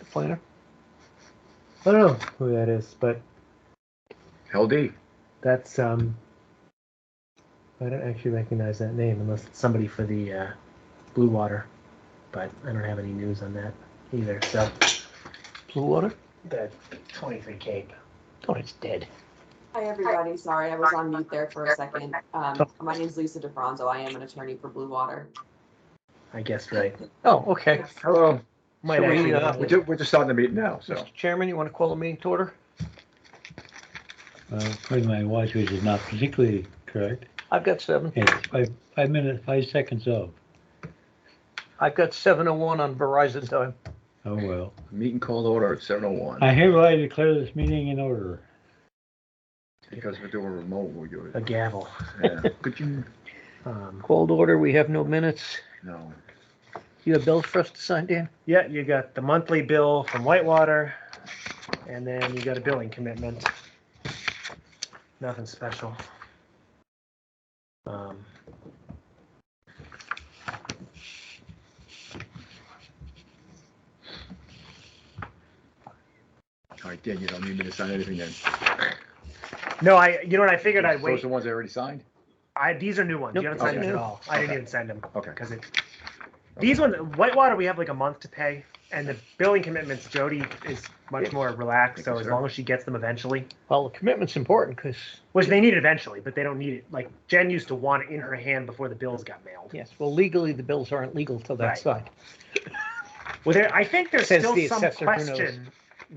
traffic planner? I don't know who that is, but LD. that's I don't actually recognize that name unless it's somebody for the Blue Water, but I don't have any news on that either. So Blue Water? the 23 Cape. Oh, it's dead. Hi, everybody. Sorry, I was on mute there for a second. My name's Lisa DeFranzo. I am an attorney for Blue Water. I guessed right. Oh, okay. Hello. Might So actually we, We're just starting the meeting now, so. Mr. Chairman, you want to call the meeting to order? According to my watch, which is not particularly correct, I've got 7. it's 5 seconds off. I've got 7:01 on Verizon time. Oh, well. Meeting called order at 7:01. I hereby declare this meeting in order. Because we're doing remote, we'll do a it. gavel. Yeah. Could you? Called order. We have no minutes. No. You have bills for us to sign, Dan? Yeah, you got the monthly bill from Whitewater, and then you got a billing commitment. Nothing special. All right, Dan, you don't need me to sign anything then. No, you know what? I figured I'd Those wait. are the ones I already signed? These are new ones. Nope, You haven't signed okay. these at all. I didn't Okay. even send them. Okay. Because these ones, Whitewater, we have like a month to pay, and the billing commitments, Jody is much Yeah. more relaxed. Thank So you, as sir. long as she gets them eventually, Well, the commitment's important because, which they need it eventually, but they don't need it. Like Jen used to want it in her hand before the bills got mailed. yes, well, legally, the bills aren't legal till that's Right. signed. Well, I think there's Says still the some assessor, who knows? question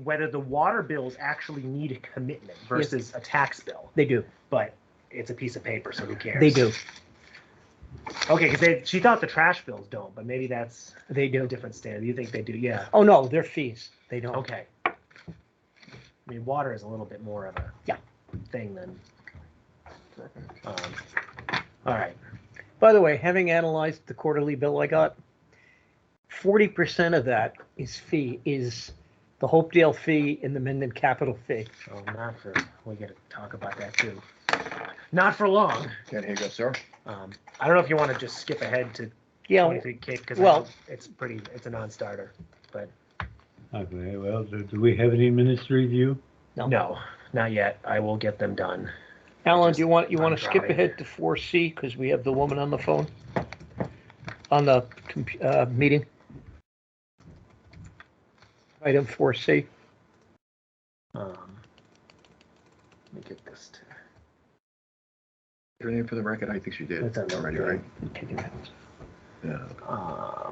whether the water bills actually need a commitment versus a tax bill. They do. But it's a piece of paper, so who cares? They do. Okay, because she thought the trash bills don't, but maybe that's They a do. different standard. You think they do? Yeah. Oh, no, they're fees. They don't. Okay. I mean, water is a little bit more of a Yeah. thing than. All right. By the way, having analyzed the quarterly bill I got, 40% of that is the Hopedale fee and the Mendon Capital fee. Oh, not for. We got to talk about that too. Not for long. Dan, here you go, sir. I don't know if you want to just skip ahead to Yeah, 23 Cape because well- it's a non-starter. But Okay, well, do we have any minutes to review? no, not yet. I will get them done. Alan, Just do you want to I'm skip driving. ahead to 4C because we have the woman on the phone on the meeting? Item 4C. Let me get this to. Your name for the record? I think she did It's on the already, record. right? Yeah.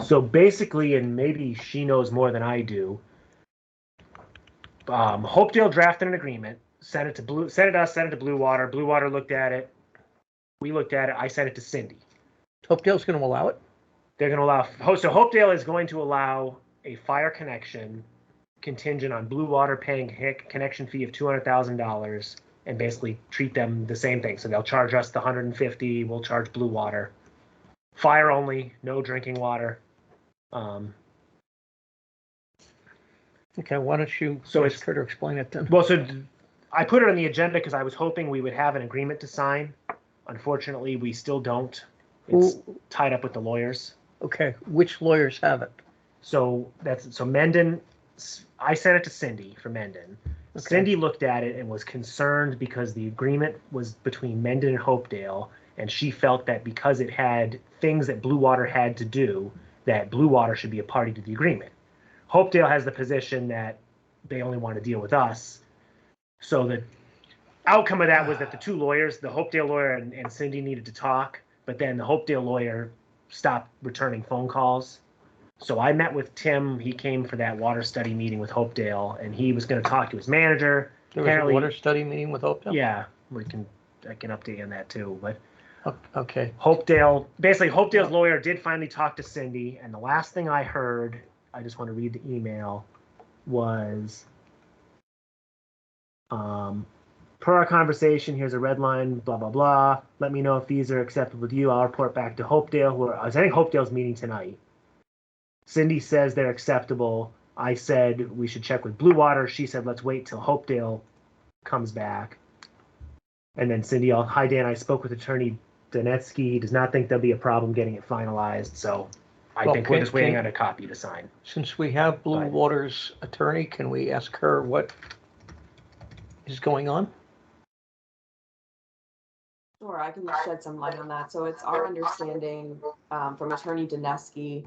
So basically, and maybe she knows more than I do. Hopedale drafted an agreement, sent it to sent it to Blue Water. Blue Water looked at it. We looked at it. I sent it to Cindy. Hopedale's going to allow it? They're going to allow. So Hopedale is going to allow a fire connection contingent on Blue Water paying a connection fee of $200,000 and basically treat them the same thing. So they'll charge us the $150. We'll charge Blue Water. Fire only, no drinking water. Okay, why don't you ask her to explain it then? Well, so I put it on the agenda because I was hoping we would have an agreement to sign. Unfortunately, we still don't. It's tied up with the lawyers. Okay, which lawyers have it? So Mendon. I sent it to Cindy for Mendon. Okay. Cindy looked at it and was concerned because the agreement was between Mendon and Hopedale, and she felt that because it had things that Blue Water had to do, that Blue Water should be a party to the agreement. Hopedale has the position that they only want to deal with us. So the outcome of that was that the two lawyers, the Hopedale lawyer and Cindy, needed to talk, but then the Hopedale lawyer stopped returning phone calls. So I met with Tim. He came for that water study meeting with Hopedale, and he was going to talk to his manager. There was a water study meeting with Hopedale? Yeah, I can update you on that too. But okay. Hopedale's lawyer did finally talk to Cindy, and the last thing I heard, I just want to read the email, was per our conversation, here's a red line, blah, blah, blah. Let me know if these are acceptable with you. I'll report back to Hopedale. I think Hopedale's meeting tonight. Cindy says they're acceptable. I said we should check with Blue Water. She said let's wait till Hopedale comes back. And then Cindy, hi Dan, I spoke with attorney Donetsky. He does not think there'll be a problem getting it finalized. So I Well, think we're just can- waiting on a copy to sign. Since we have Blue Right. Water's attorney, can we ask her what is going on? Sure, I can shed some light on that. So it's our understanding from Attorney Dineski,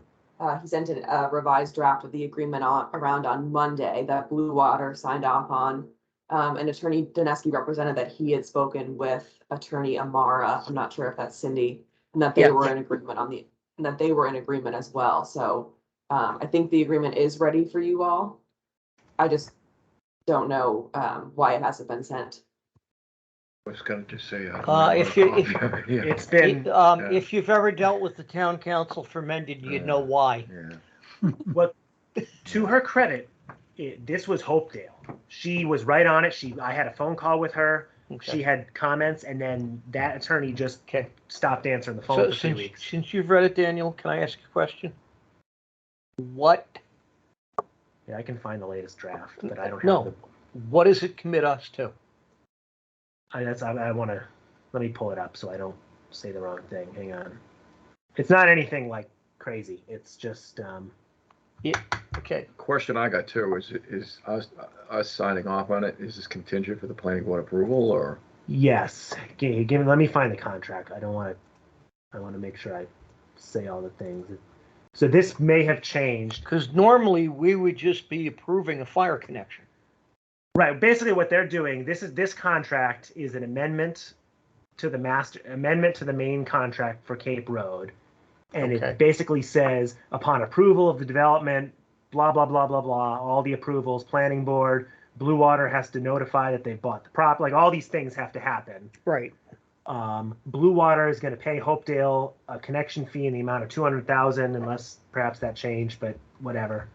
he sent a revised draft of the agreement around on Monday that Blue Water signed off on. And Attorney Dineski represented that he had spoken with Attorney Amara. I'm not sure if that's Cindy, and that they Yeah. were in agreement and that they were in agreement as well. So I think the agreement is ready for you all. I just don't know why it hasn't been sent. I was gonna just say. If Yeah, It's been, If you've ever dealt with the town council for Mendon, you'd know why. yeah. well, to her credit, this was Hopedale. She was right on it. I had a phone call with her. Okay. She had comments, and then that attorney just Okay. stopped answering the phone So for 3 weeks. since you've read it, Daniel, can I ask you a question? What, Yeah, I can find the latest draft, but I don't have no, the. what does it commit us to? I want to let me pull it up so I don't say the wrong thing. Hang on. It's not anything like crazy. It's just Okay, Question I got too is us signing off on it, is this contingent for the planning board approval or? yes. Let me find the contract. I want to make sure I say all the things. So this may have changed. because normally we would just be approving a fire connection. Right. Basically, what they're doing, this contract is an amendment to the main contract for Cape Road, and Okay. it basically says upon approval of the development, blah blah blah blah blah, all the approvals, planning board, Blue Water has to notify that they bought the prop. Like all these things have to happen. Right. Blue Water is going to pay Hopedale a connection fee in the amount of $200,000, unless perhaps that changed, but whatever.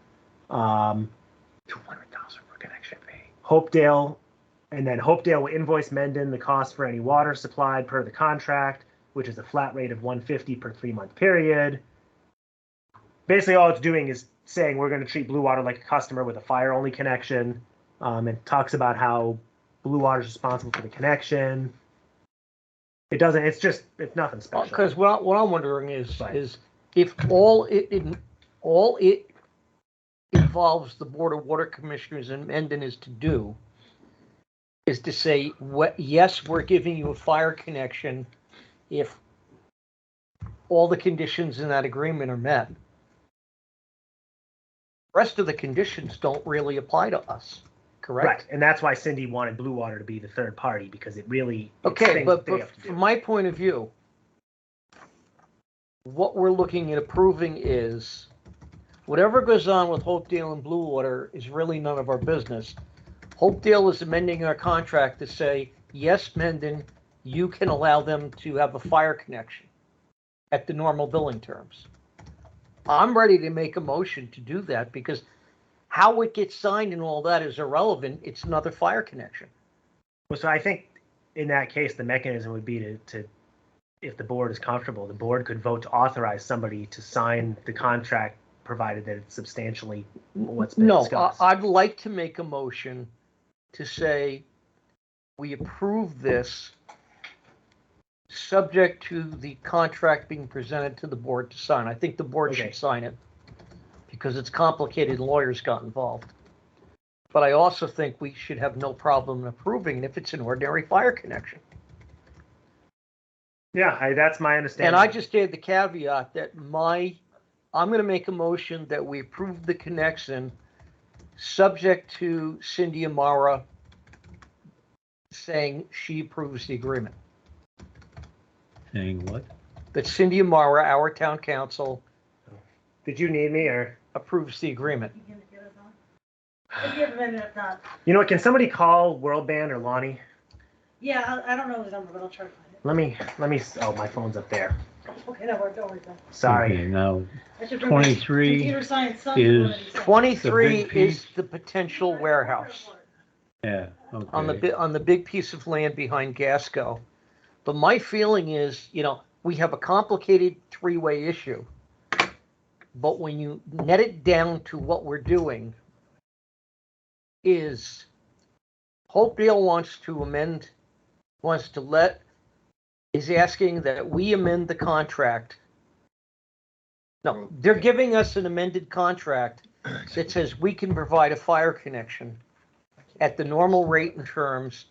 200,000 for connection fee. Hopedale will invoice Mendon the cost for any water supplied per the contract, which is a flat rate of $150 per 3-month period. Basically, all it's doing is saying we're going to treat Blue Water like a customer with a fire-only connection. It talks about how Blue Water is responsible for the connection. It doesn't. It's nothing special. Because what I'm wondering is, Right. is if all it involves the Board of Water Commissioners and Mendon is to do is to say, yes, we're giving you a fire connection if all the conditions in that agreement are met. Rest of the conditions don't really apply to us, correct? Right, and that's why Cindy wanted Blue Water to be the third party, because it's Okay, things but that they have to do. from my point of view, what we're looking at approving is whatever goes on with Hopedale and Blue Water is really none of our business. Hopedale is amending our contract to say, yes, Mendon, you can allow them to have a fire connection at the normal billing terms. I'm ready to make a motion to do that because how it gets signed and all that is irrelevant. It's another fire connection. Well, so I think in that case, the mechanism would be to if the board is comfortable, the board could vote to authorize somebody to sign the contract, provided that it's substantially what's been No, discussed. I'd like to make a motion to say we approve this subject to the contract being presented to the board to sign. I think the board Okay. should sign it because it's complicated and lawyers got involved. But I also think we should have no problem approving it if it's an ordinary fire connection. Yeah, that's my understanding. And I just add the caveat that I'm going to make a motion that we approve the connection subject to Cindy Amara saying she approves the agreement. Saying what? That Cindy Amara, our town council, Did you need me, or approves the agreement. Give a minute, if not. you know what? Can somebody call World Band or Lonnie? Yeah, I don't know his number, but I'll try to find Let me. Oh, my phone's up there. it. Okay, no, don't worry about it. Sorry. Okay, now, I should bring my 23 computer science son is to one of these things. 23 The big piece. is the potential warehouse yeah, okay. on the big piece of land behind Gasco. But my feeling is, we have a complicated three-way issue. But when you net it down to what we're doing is Hopedale is asking that we amend the contract No, they're giving us an amended contract that says we can provide a fire connection at the normal rate and terms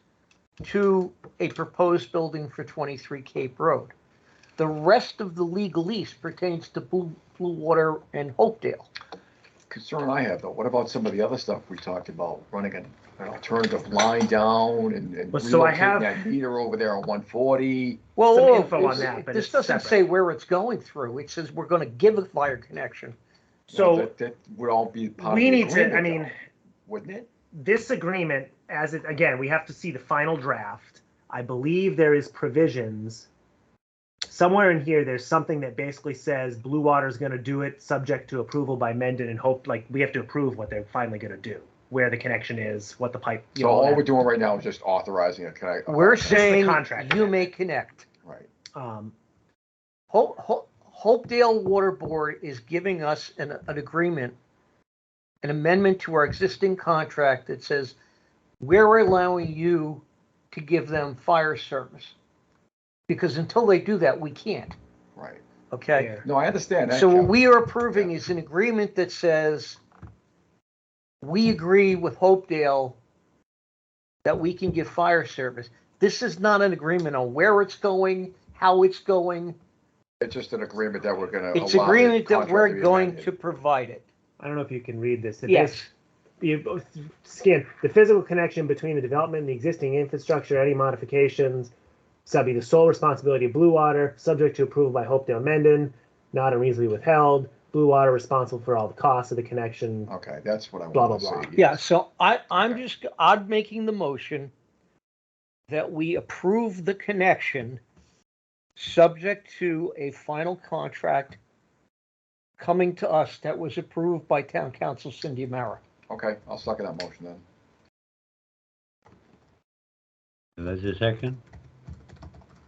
to a proposed building for 23 Cape Road. The rest of the legalese pertains to Blue Water and Hopedale. Concern I have though, what about some of the other stuff we talked about, running an alternative line down and Well, so I relocating have- that meter over there on 140? Well, Some oh, info on it's- that, but this it's doesn't separate. say where it's going through. It says we're gonna give a fire connection. So That would all be part of we the need to, I agreement, mean, though, wouldn't it? this agreement, as it, again, we have to see the final draft. I believe there is provisions. Somewhere in here, there's something that basically says Blue Water is gonna do it subject to approval by Mendon and Hope, like, we have to approve what they're finally gonna do, where the connection is, what the pipe, you So know, all that. we're doing right now is just authorizing a connect. We're is the saying contract. you may connect. Right. Hopedale Water Board is giving us an agreement, an amendment to our existing contract that says we're allowing you to give them fire service. Because until they do that, we can't, Right. okay? Yeah. No, I understand that. So what Kevin. we are approving is an agreement that says we agree with Hopedale that we can give fire service. This is not an agreement on where it's going, how it's going. It's just an agreement that we're gonna. It's allow the agreement that contract we're to be going amended. to provide it. I don't know if you can read this. It Yes. is- You scan the physical connection between the development and the existing infrastructure, any modifications shall be the sole responsibility of Blue Water, subject to approval by Hopedale Mendon, not unreasonably withheld. Blue Water responsible for all the costs of the connection. Okay, that's what I Blah, want to blah, say. blah. Yeah, so I'm making the motion that we approve the connection subject to a final contract coming to us that was approved by Town Council Cindy Mara. Okay, I'll second that motion then. That's a second,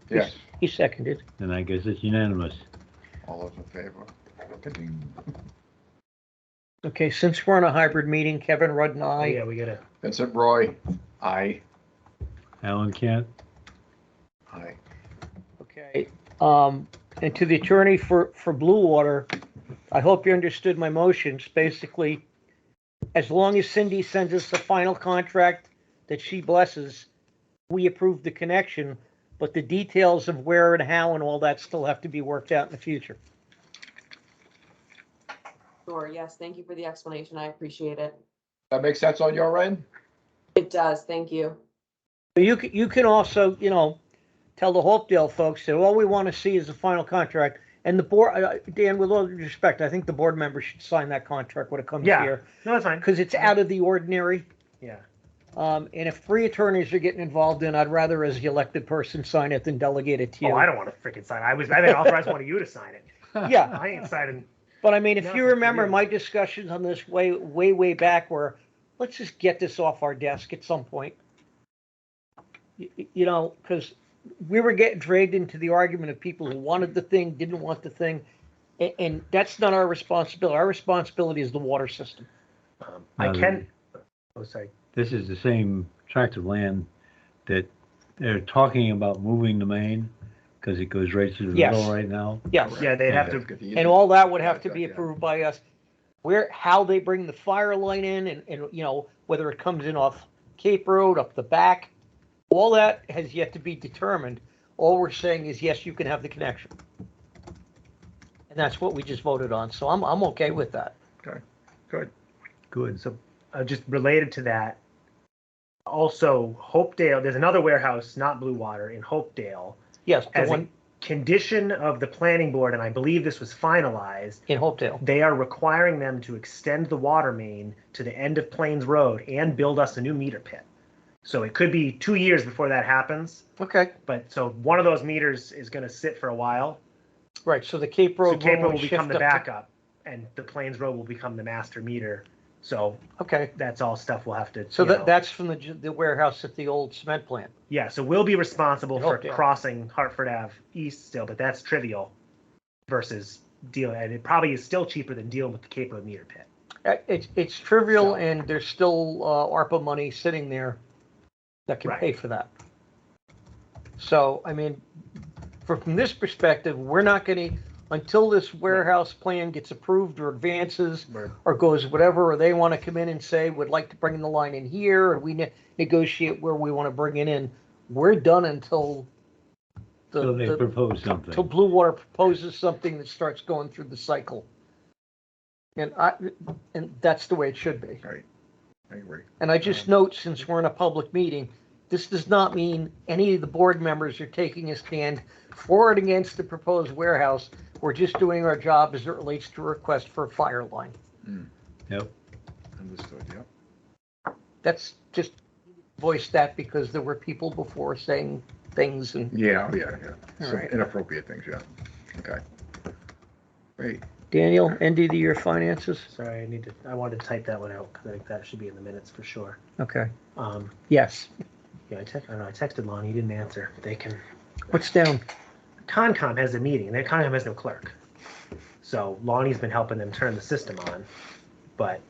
Yes, He seconded. and I guess it's unanimous. all those in favor? Ka-ding. Okay, since we're on a hybrid meeting, Kevin Rudd and Oh, I, yeah, we gotta. Vincent Roy, aye. Alan Kent, Aye. okay, and to the attorney for Blue Water, I hope you understood my motions. Basically, as long as Cindy sends us the final contract that she blesses, we approve the connection, but the details of where and how and all that still have to be worked out in the future. Sure, yes, thank you for the explanation. I appreciate it. That makes sense on your end? It does, thank you. You can also, tell the Hopedale folks that all we want to see is the final contract. And the board, Dan, with all due respect, I think the board members should sign that contract when it comes Yeah. here, No, that's fine. because it's out of the ordinary. Yeah. And if three attorneys are getting involved in, I'd rather as the elected person sign it than delegate it to you. Oh, I don't want to freaking sign. I've been authorized one of you to sign it. Yeah, I ain't signing. but I mean, if Nothing you for remember you. my discussions on this way back where, let's just get this off our desk at some point. Because we were getting dragged into the argument of people who wanted the thing, didn't want the thing. And that's not our responsibility. Our responsibility is the water system. I Now, can. Oh, sorry. This is the same tract of land that they're talking about moving the main, because it goes right through the Yes. middle right now. Yes. Yeah, they'd have Yeah, to. get the And easement. all that would have to Yeah, be yeah. approved by us. How they bring the fire line in and whether it comes in off Cape Road, up the back, all that has yet to be determined. All we're saying is, yes, you can have the connection. And that's what we just voted on. So I'm okay with that. Good. Good. So, just related to that, also Hopedale. There's another warehouse, not Blue Water, in Hopedale. Yes, the As one a condition of the planning board, and I believe this was finalized, in Hopedale. they are requiring them to extend the water main to the end of Plains Road and build us a new meter pit. So it could be 2 years before that happens. Okay, But so one of those meters is going to sit for a while. right. So the Cape So Road Cape one Road would will become shift the up to- backup, and the Plains Road will become the master meter. So Okay, that's all stuff we'll have to. so you know. that's from the warehouse at the old cement plant. Yeah, so we'll be responsible for Hopedale. crossing Hartford Ave east still, but that's trivial versus dealing, and it probably is still cheaper than dealing with the Cape Road meter pit. It's trivial, So- and there's still ARPA money sitting there that can Right. pay for that. So, I mean, from this perspective, we're not going to, until this warehouse plan gets approved or advances We're- or goes whatever, or they want to come in and say, would like to bring the line in here, and we negotiate where we want to bring it in, we're done until So they propose till something. Blue Water proposes something that starts going through the cycle. And that's the way it should be. I agree. And I just note, since we're in a public meeting, this does not mean any of the board members are taking a stand for or against the proposed warehouse. We're just doing our job as it relates to a request for a fire line. Yep. Understood, yeah. That's just voice that because there were people before saying things and Yeah. All Some right. inappropriate things, yeah. Okay. Great. Daniel, end of the year finances? Sorry, I wanted to type that one out because I think that should be in the minutes for sure. Okay. Um, Yes. yeah, I don't know, I texted Lonnie, he didn't answer. They can, What's down? Concom has a meeting, and Concom has no clerk. So Lonnie's been helping them turn the system on, but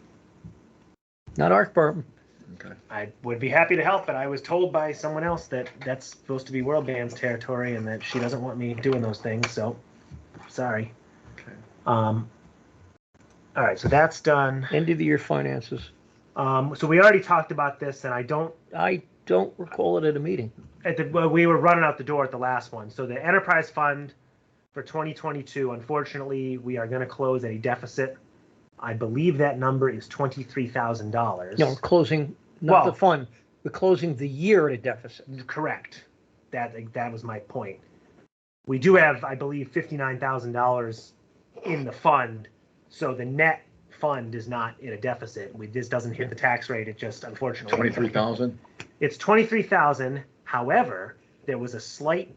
Not our department. Okay. I would be happy to help, but I was told by someone else that that's supposed to be World Band's territory and that she doesn't want me doing those things, so sorry. Okay. All right, so that's done. End of the year finances. So we already talked about this, and I don't recall it at a meeting. well, we were running out the door at the last one. So the enterprise fund for 2022, unfortunately, we are going to close at a deficit. I believe that number is $23,000. No, we're closing, not the Well- fund, we're closing the year at a deficit. Correct. That was my point. We do have, I believe, $59,000 in the fund, so the net fund is not in a deficit. This doesn't hit the tax rate. It just unfortunately 23,000? It's 23,000. However, there was a slight.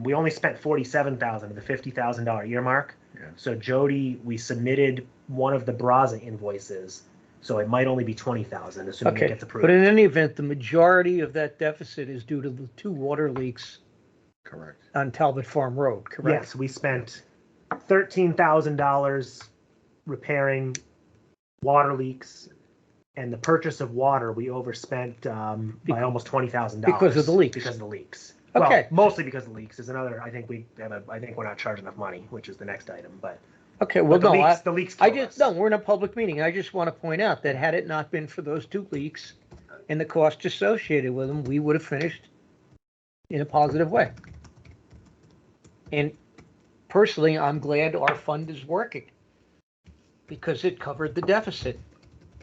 We only spent 47,000 of the $50,000 earmark. Yeah. So Jody, we submitted one of the Braza invoices, so it might only be 20,000, assuming it Okay, gets approved. but in any event, the majority of that deficit is due to the 2 water leaks Correct. on Talbot Farm Road, correct? Yes, we spent $13,000 repairing water leaks, and the purchase of water we overspent by almost $20,000 Because of the leaks. Because of the leaks. Okay. Well, mostly because of the leaks is another. I think we're not charging enough money, which is the next item. But Okay, well, the no, leaks, the leaks. I killed just, us. no, we're in a public meeting. I just want to point out that had it not been for those 2 leaks and the costs associated with them, we would have finished in a positive way. And personally, I'm glad our fund is working because it covered the deficit.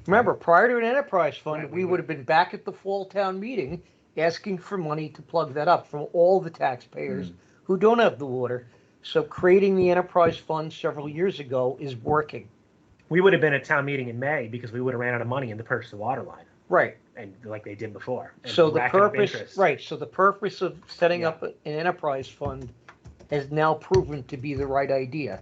Remember, prior to an enterprise fund, Right, we would have been back at the fall town meeting asking for money to plug that up from all the taxpayers who don't have the water. So creating the enterprise fund several years ago is working. We would have been at town meeting in May because we would have ran out of money in the purchase of water line, Right. and like they did before. And So the racking up purpose, interest. right, so the purpose of setting Yeah. up an enterprise fund has now proven to be the right idea.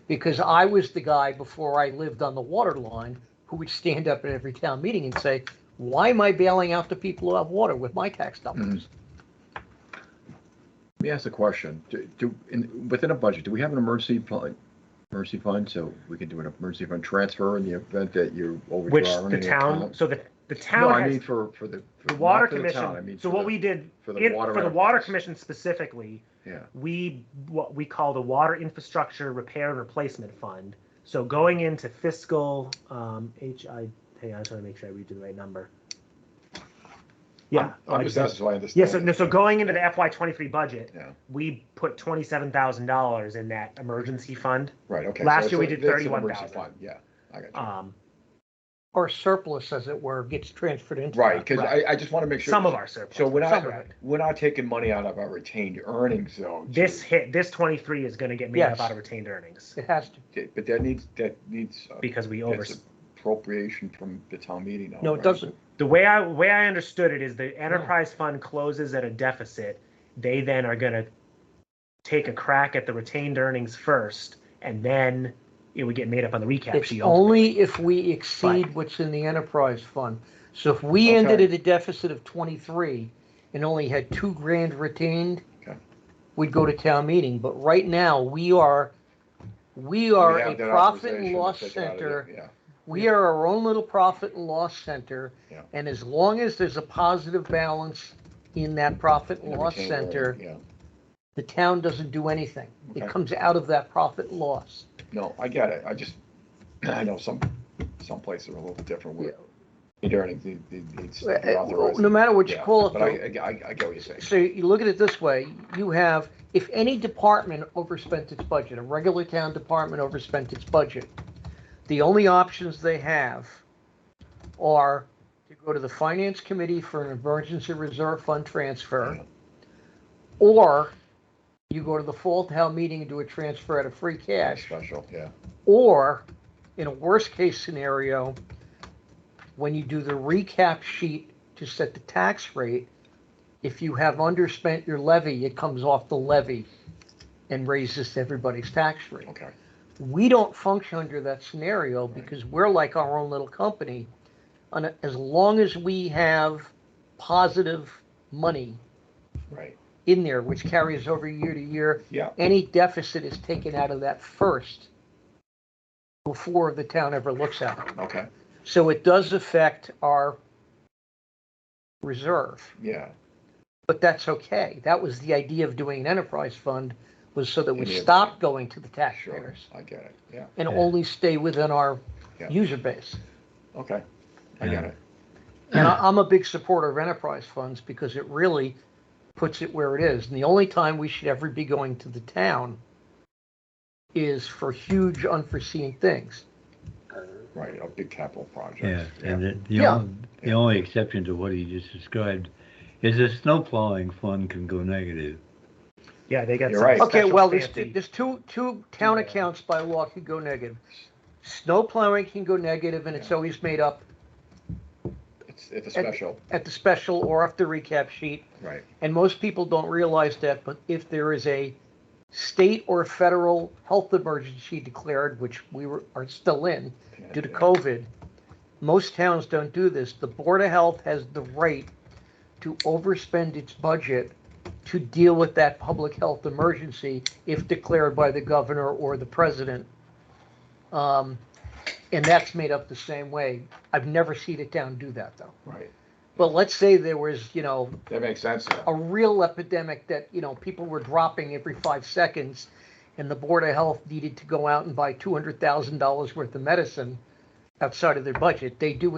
Because I was the guy before I lived on the water line who would stand up at every town meeting and say, why am I bailing out the people who have water with my tax dollars? Let me ask a question. Within a budget, do we have an emergency fund, so we can do an emergency fund transfer in the event that you Which overdraw? the any town. account? So the No, town I has mean for the water not for the town, I commission. mean So for what the- we did for the water for the water enterprise. commission specifically, Yeah. what we call the water infrastructure repair and replacement fund. So going into fiscal hang on, I just want to make sure I read you the right number. Yeah. I'm just asking so I understand. Yeah, so going into the FY23 budget, Yeah. we put $27,000 in that emergency fund. Right, okay. Last so year we it's did a- it's an emergency 31,000. fund, yeah, I got you. Or surplus, as it were, gets transferred into. Right, that. because right. I just want to make sure. Some of our surplus. So we're some of not, it. we're not taking money out of our retained earnings though. This 23 is going to get made Yes. up out of retained earnings It has to. But that needs, because we over. that's appropriation from the town meeting now. No, it right? doesn't. The way I understood it is the enterprise fund closes at a deficit. They then are going to take a crack at the retained earnings first, and then it would get made up on the recap It's sheet. only if we exceed what's in the enterprise fund. So if we ended Okay. at a deficit of 23 and only had 2 grand retained, Okay. we'd go to town meeting. But right now, we are We a have that profit and authorization to loss take it out of center. there, Yeah, We are our own little profit and loss center. Yeah. And as long as there's a positive balance in that profit and in the loss retained center, earnings, yeah. the town doesn't do anything. It Okay. comes out of that profit and loss. No, I get it. I just, I know some places are a little different with the earnings, the authorized. No matter what you Yeah, call it, but though. I get what you're saying. So you look at it this way, you have, if any department overspent its budget, a regular town department overspent its budget, the only options they have are to go to the finance committee for an emergency reserve fund transfer, Yeah. or you go to the fall town meeting and do a transfer out of free cash, Special, yeah. or in a worst case scenario, when you do the recap sheet to set the tax rate, if you have underspent your levy, it comes off the levy and raises everybody's tax rate. Okay, We don't function under that scenario because we're like our own little company. As long as we have positive money right, in there, which carries over year to year, yeah, any deficit is taken out of that first before the town ever looks at it. okay, So it does affect our reserve, yeah, but that's okay. That was the idea of doing an enterprise fund, was so that we In the event. stop going to the sure, taxpayers I get it, yeah, and Yeah. only stay within our Yeah. user base. okay, I get it, And I'm a big supporter of enterprise funds because it really puts it where it is. And the only time we should ever be going to the town is for huge unforeseen things. right, a big capital project. Yeah, and Yeah. the only exception to what he just described is the snow plowing fund can go negative. Yeah, they got You're some right. Okay, special well, fancy- there's two town Yeah. accounts by law can go negative. Snow plowing can go negative, and it's Yeah. always made up It's a special, at the special or off the recap sheet. right, And most people don't realize that, but if there is a state or federal health emergency declared, which are still in due to yeah, COVID, most towns don't do this. The Board of Health has the right to overspend its budget to deal with that public health emergency if declared by the governor or the president. And that's made up the same way. I've never seen a town do that, though. right, But let's say there was, that makes sense, a real epidemic that, people were dropping every 5 seconds, and the Board of Health needed to go out and buy $200,000 worth of medicine outside of their budget. They do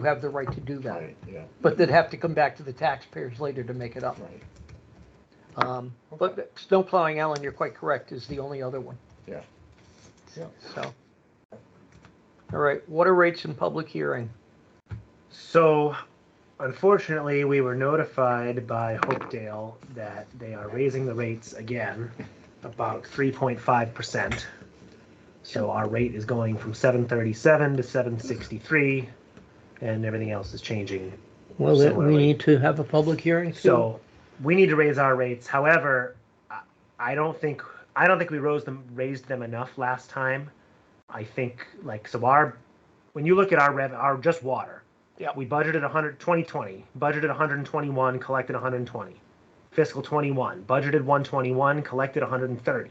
have the right to do that. right, yeah, But they'd have to come back to the taxpayers later to make it up. right, But snow plowing, Alan, you're quite correct, is the only other one. Yeah. Yeah. So. All right, water rates in public hearing. So, unfortunately, we were notified by Hopedale that they are raising the rates again, about 3.5%. So our rate is going from 737 to 763, and everything else is changing. Well, then we Similarly. need to have a public hearing. So we need to raise our rates. However, I don't think we raised them enough last time. I think when you look at our just water, Yeah. we budgeted 2020, budgeted 121, collected 120. Fiscal 21, budgeted 121, collected 130.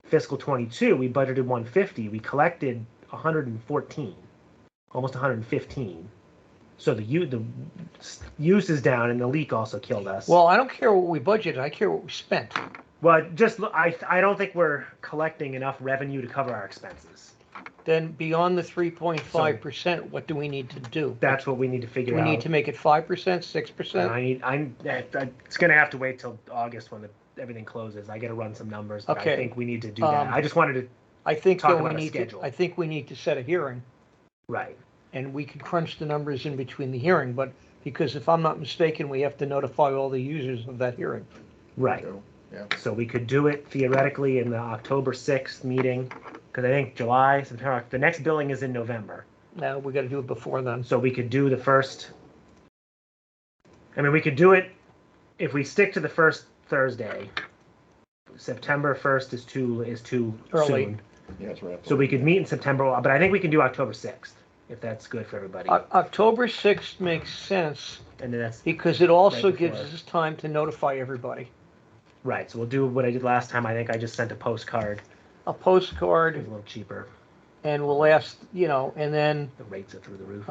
Fiscal 22, we budgeted 150, we collected 114, almost 115. So the use is down, and the leak also killed us. Well, I don't care what we budgeted, I care what we spent. Well, I don't think we're collecting enough revenue to cover our expenses. Then beyond the 3.5%, what do we need to do? That's what we need to Do figure we out. need to make it 5%, And 6%? it's gonna have to wait till August when everything closes. I gotta run some numbers, but Okay. I think we need to do that. I just wanted to, I think talk though about a schedule. I think we need to set a hearing, right. and we can crunch the numbers in between the hearing, but because if I'm not mistaken, we have to notify all the users of that hearing. Right. yeah, So we could do it theoretically in the October 6th meeting, because I think July, September, the next billing is in November. Now, we gotta do it before then. So we could do the first. I mean, we could do it if we stick to the first Thursday. September 1st is too Early. soon. yeah, it's right. So we could meet in September, but I think we can do October 6th if that's good for everybody. October 6th makes sense, And then that's because it also Right gives before. us time to notify everybody. right. So we'll do what I did last time. I think I just sent a postcard. A It was postcard, a little cheaper. and we'll ask, and then The rates are through the roof.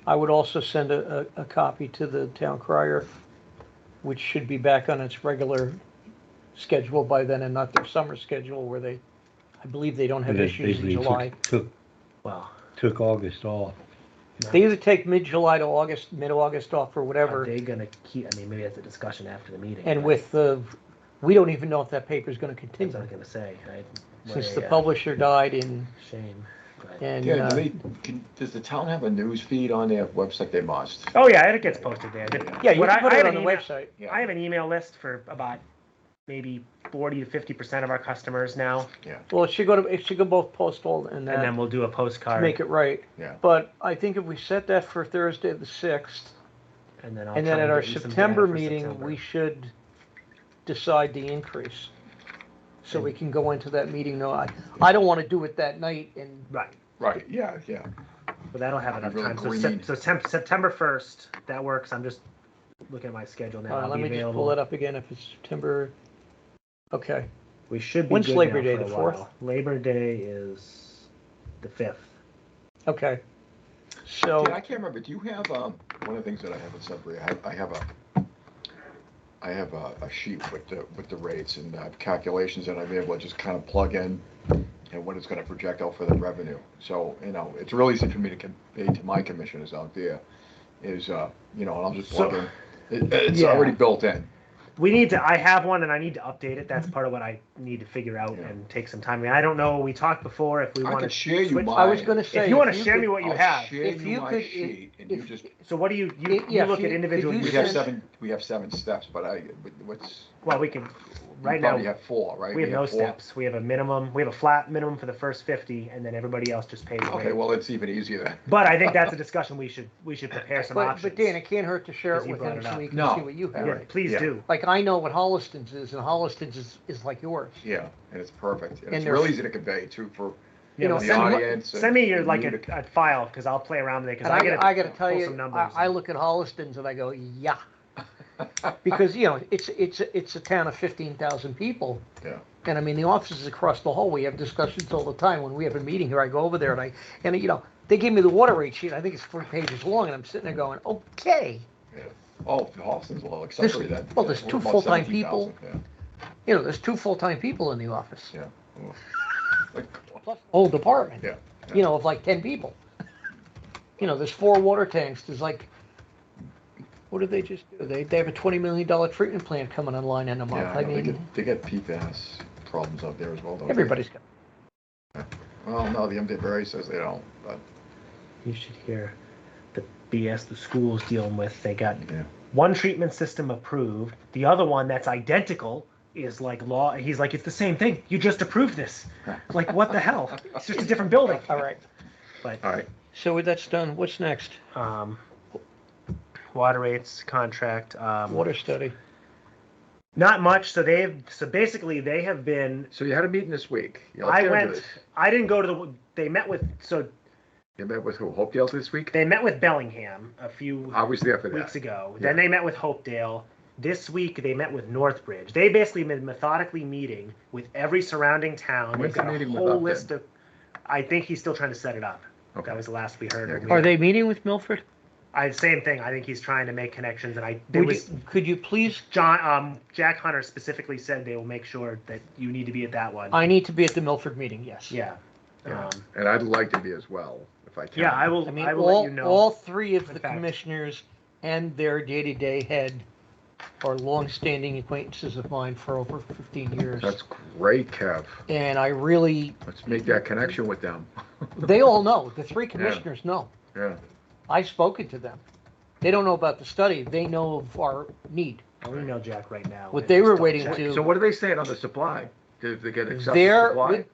I would also send a copy to the town crier. which should be back on its regular schedule by then and not their summer schedule where they, I believe they don't have They issues in basically July. Well, took August off. They either take mid-July to August, mid-August off or are whatever. they gonna keep, I mean, maybe that's a discussion after the meeting. And but with the, we don't even know if that paper's gonna that's what I continue, was gonna say, right? since What the a, publisher died in, Shame. But- and, Yeah, does the town have a news feed on their website? They must. Oh, yeah, it gets posted there. yeah, you What can put I it have on the an email- website. Yeah. I have an email list for about maybe 40 to 50% of our customers now, Well, it should go both postal and and then that, we'll do a to postcard. make it right. Yeah. But I think if we set that for Thursday the 6th, And then I'll and then try at our get you some September data for meeting, September. we should decide the increase. So we can go into that meeting, no, I don't wanna do it that night and, Right, Right, yeah, yeah. but that'll have enough Really time. So, green. September 1st, that works. I'm just looking at my schedule now. I'll let be me just pull available. it up again if it's September. Okay, We should be When's good Labor now Day, for a the while. 4th? Labor Day is the 5th. okay. So, Yeah, I can't remember. Do you have, one of the things that I have in Sudbury, I have a sheet with the rates and calculations that I'm able to just kind of plug in and what it's gonna project out for the revenue. So, it's real easy for me to convey to my commissioners out there is, and I'll just plug So- in. It's Yeah. already built in. I have one and I need to update it. That's part of what I need to figure out Yeah. and take some time. I mean, I don't know, we talked before if we I want could to share you switch. my. I was gonna say. If you want to if share me could- what you I'll have. share If you you my could- sheet and you just. So what do you Yeah, look if at you- individual could you We users? have seven steps, but what's, Well, we can, you right now, probably have four, right? we have no four? steps. We have a minimum, we have a flat minimum for the first 50 and then everybody else just pays. Okay, rate. well, it's even easier then. But I think that's a discussion we should prepare some But options. Dan, it can't hurt to share 'Cause it you with brought him it so up. he can No. see what you have. Yeah, please Yeah. do. Like, I know what Holliston's is, and Holliston's is like yours. Yeah, and it's perfect. And And it's they're- real easy to convey too for You know, know, the send me- audience. Send me your and like you to- a file because I'll play around with it because And I I gotta tell pull you, some numbers. I look at Holliston's and I go, yeah. Because, it's a town of 15,000 people. Yeah. And I mean, the offices across the hall, we have discussions all the time. When we have a meeting here, I go over there and they give me the water rate sheet. I think it's 4 pages long, and I'm sitting there going, okay. Oh, Holliston's a little accessory then. well, there's We're two about full-time 17,000, There's 2 full-time people in the office. Yeah. Like, Plus the whole department. Yeah. Of like 10 people. There's 4 water tanks. There's like, what did they just do? They have a $20 million treatment plant coming online in a month. Yeah, I know, mean, they get PFAS problems out there as well, don't they? everybody's got. Well, no, the MDBRA says they don't, but, You should hear the BS the school's dealing with. They got yeah. one treatment system approved. The other one that's identical is like law. He's like, it's the same thing. You just approved this. Like, what the hell? It's just a different building. All right. But All right. So that's done. What's next? Water rates contract. Water study. Not much. So basically they have been. So you had a meeting this week. You I looked into went. this. I didn't go to the. They met with. So You met with who? Hopedale this week? they met with Bellingham a few I was there for weeks that. ago. Yeah. Then they met with Hopedale. This week they met with Northbridge. They basically been methodically meeting with every surrounding town. When's They've got the a meeting with whole Upton? list of. I think he's still trying to set it up. Okay. That was the last we heard. Yeah, Are they meeting with Milford? Same thing. I think he's trying to make connections, and there was Could you please? Jack Hunter specifically said they will make sure that you need to be at that one. I need to be at the Milford meeting. Yes. Yeah. Yeah. And I'd like to be as well, if I can. Yeah, I will. I mean, I will all, let you know. all 3 of In the fact. commissioners and their day-to-day head are long-standing acquaintances of mine for over 15 years. That's great, Kev. And I really, Let's make that connection with them. they all know. The 3 commissioners know. Yeah. I've spoken to them. They don't know about the study. They know of our need. I'll email Jack right now. What and they just were double waiting check. to- So what are they saying on the supply? Did they get accepted They're supply? with-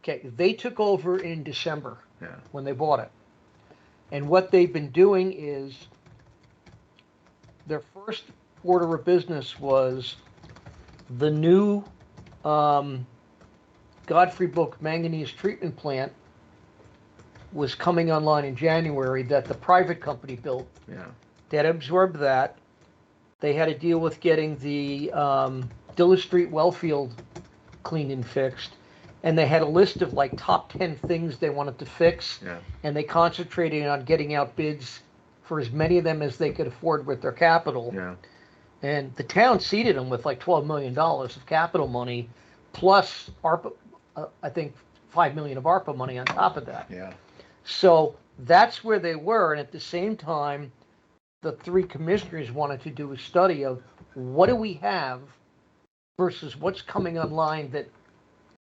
Okay, they took over in December Yeah. when they bought it. And what they've been doing is their first order of business was the new Godfrey Book manganese treatment plant was coming online in January that the private company built. Yeah. They had absorbed that. They had to deal with getting the Dilla Street Wellfield cleaned and fixed. And they had a list of like top 10 things they wanted to fix. Yeah. And they concentrated on getting out bids for as many of them as they could afford with their capital. Yeah. And the town seeded them with like $12 million of capital money, plus ARPA, I think 5 million of ARPA money on top of that. Yeah, So that's where they were. And at the same time, the three commissioners wanted to do a study of what do we have versus what's coming online that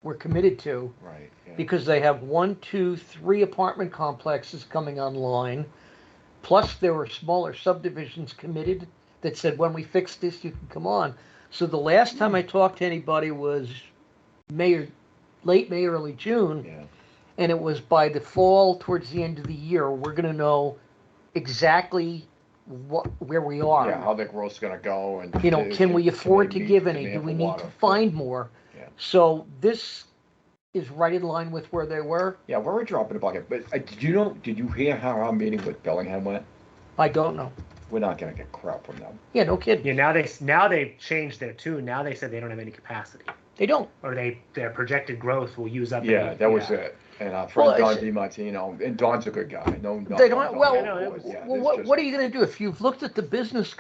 we're committed to, right, yeah. because they have 1, 2, 3 apartment complexes coming online. Plus there were smaller subdivisions committed that said, when we fix this, you can come on. So the last time I talked to anybody was late May, early June. Yeah, And it was by the fall, towards the end of the year, we're gonna know exactly where we are. yeah, how the growth's gonna go and. You know, can we afford they to meet give the any? demand Do for we need water? to find more? Yeah. So this is right in line with where they were. Yeah, we're a drop in the bucket, but did you hear how our meeting with Bellingham went? I don't know. We're not gonna get crap from them. Yeah, no kidding. Yeah, now they've changed their tune. Now they said they don't have any capacity, They don't. or their projected growth will use up. Yeah, any- that was yeah. it. And our friend Well, Don it's- DiMartino, and Don's a good guy. No, They don't. Well, I know, it was- yeah, well, it's what, just- what are you going to do if you've looked at the business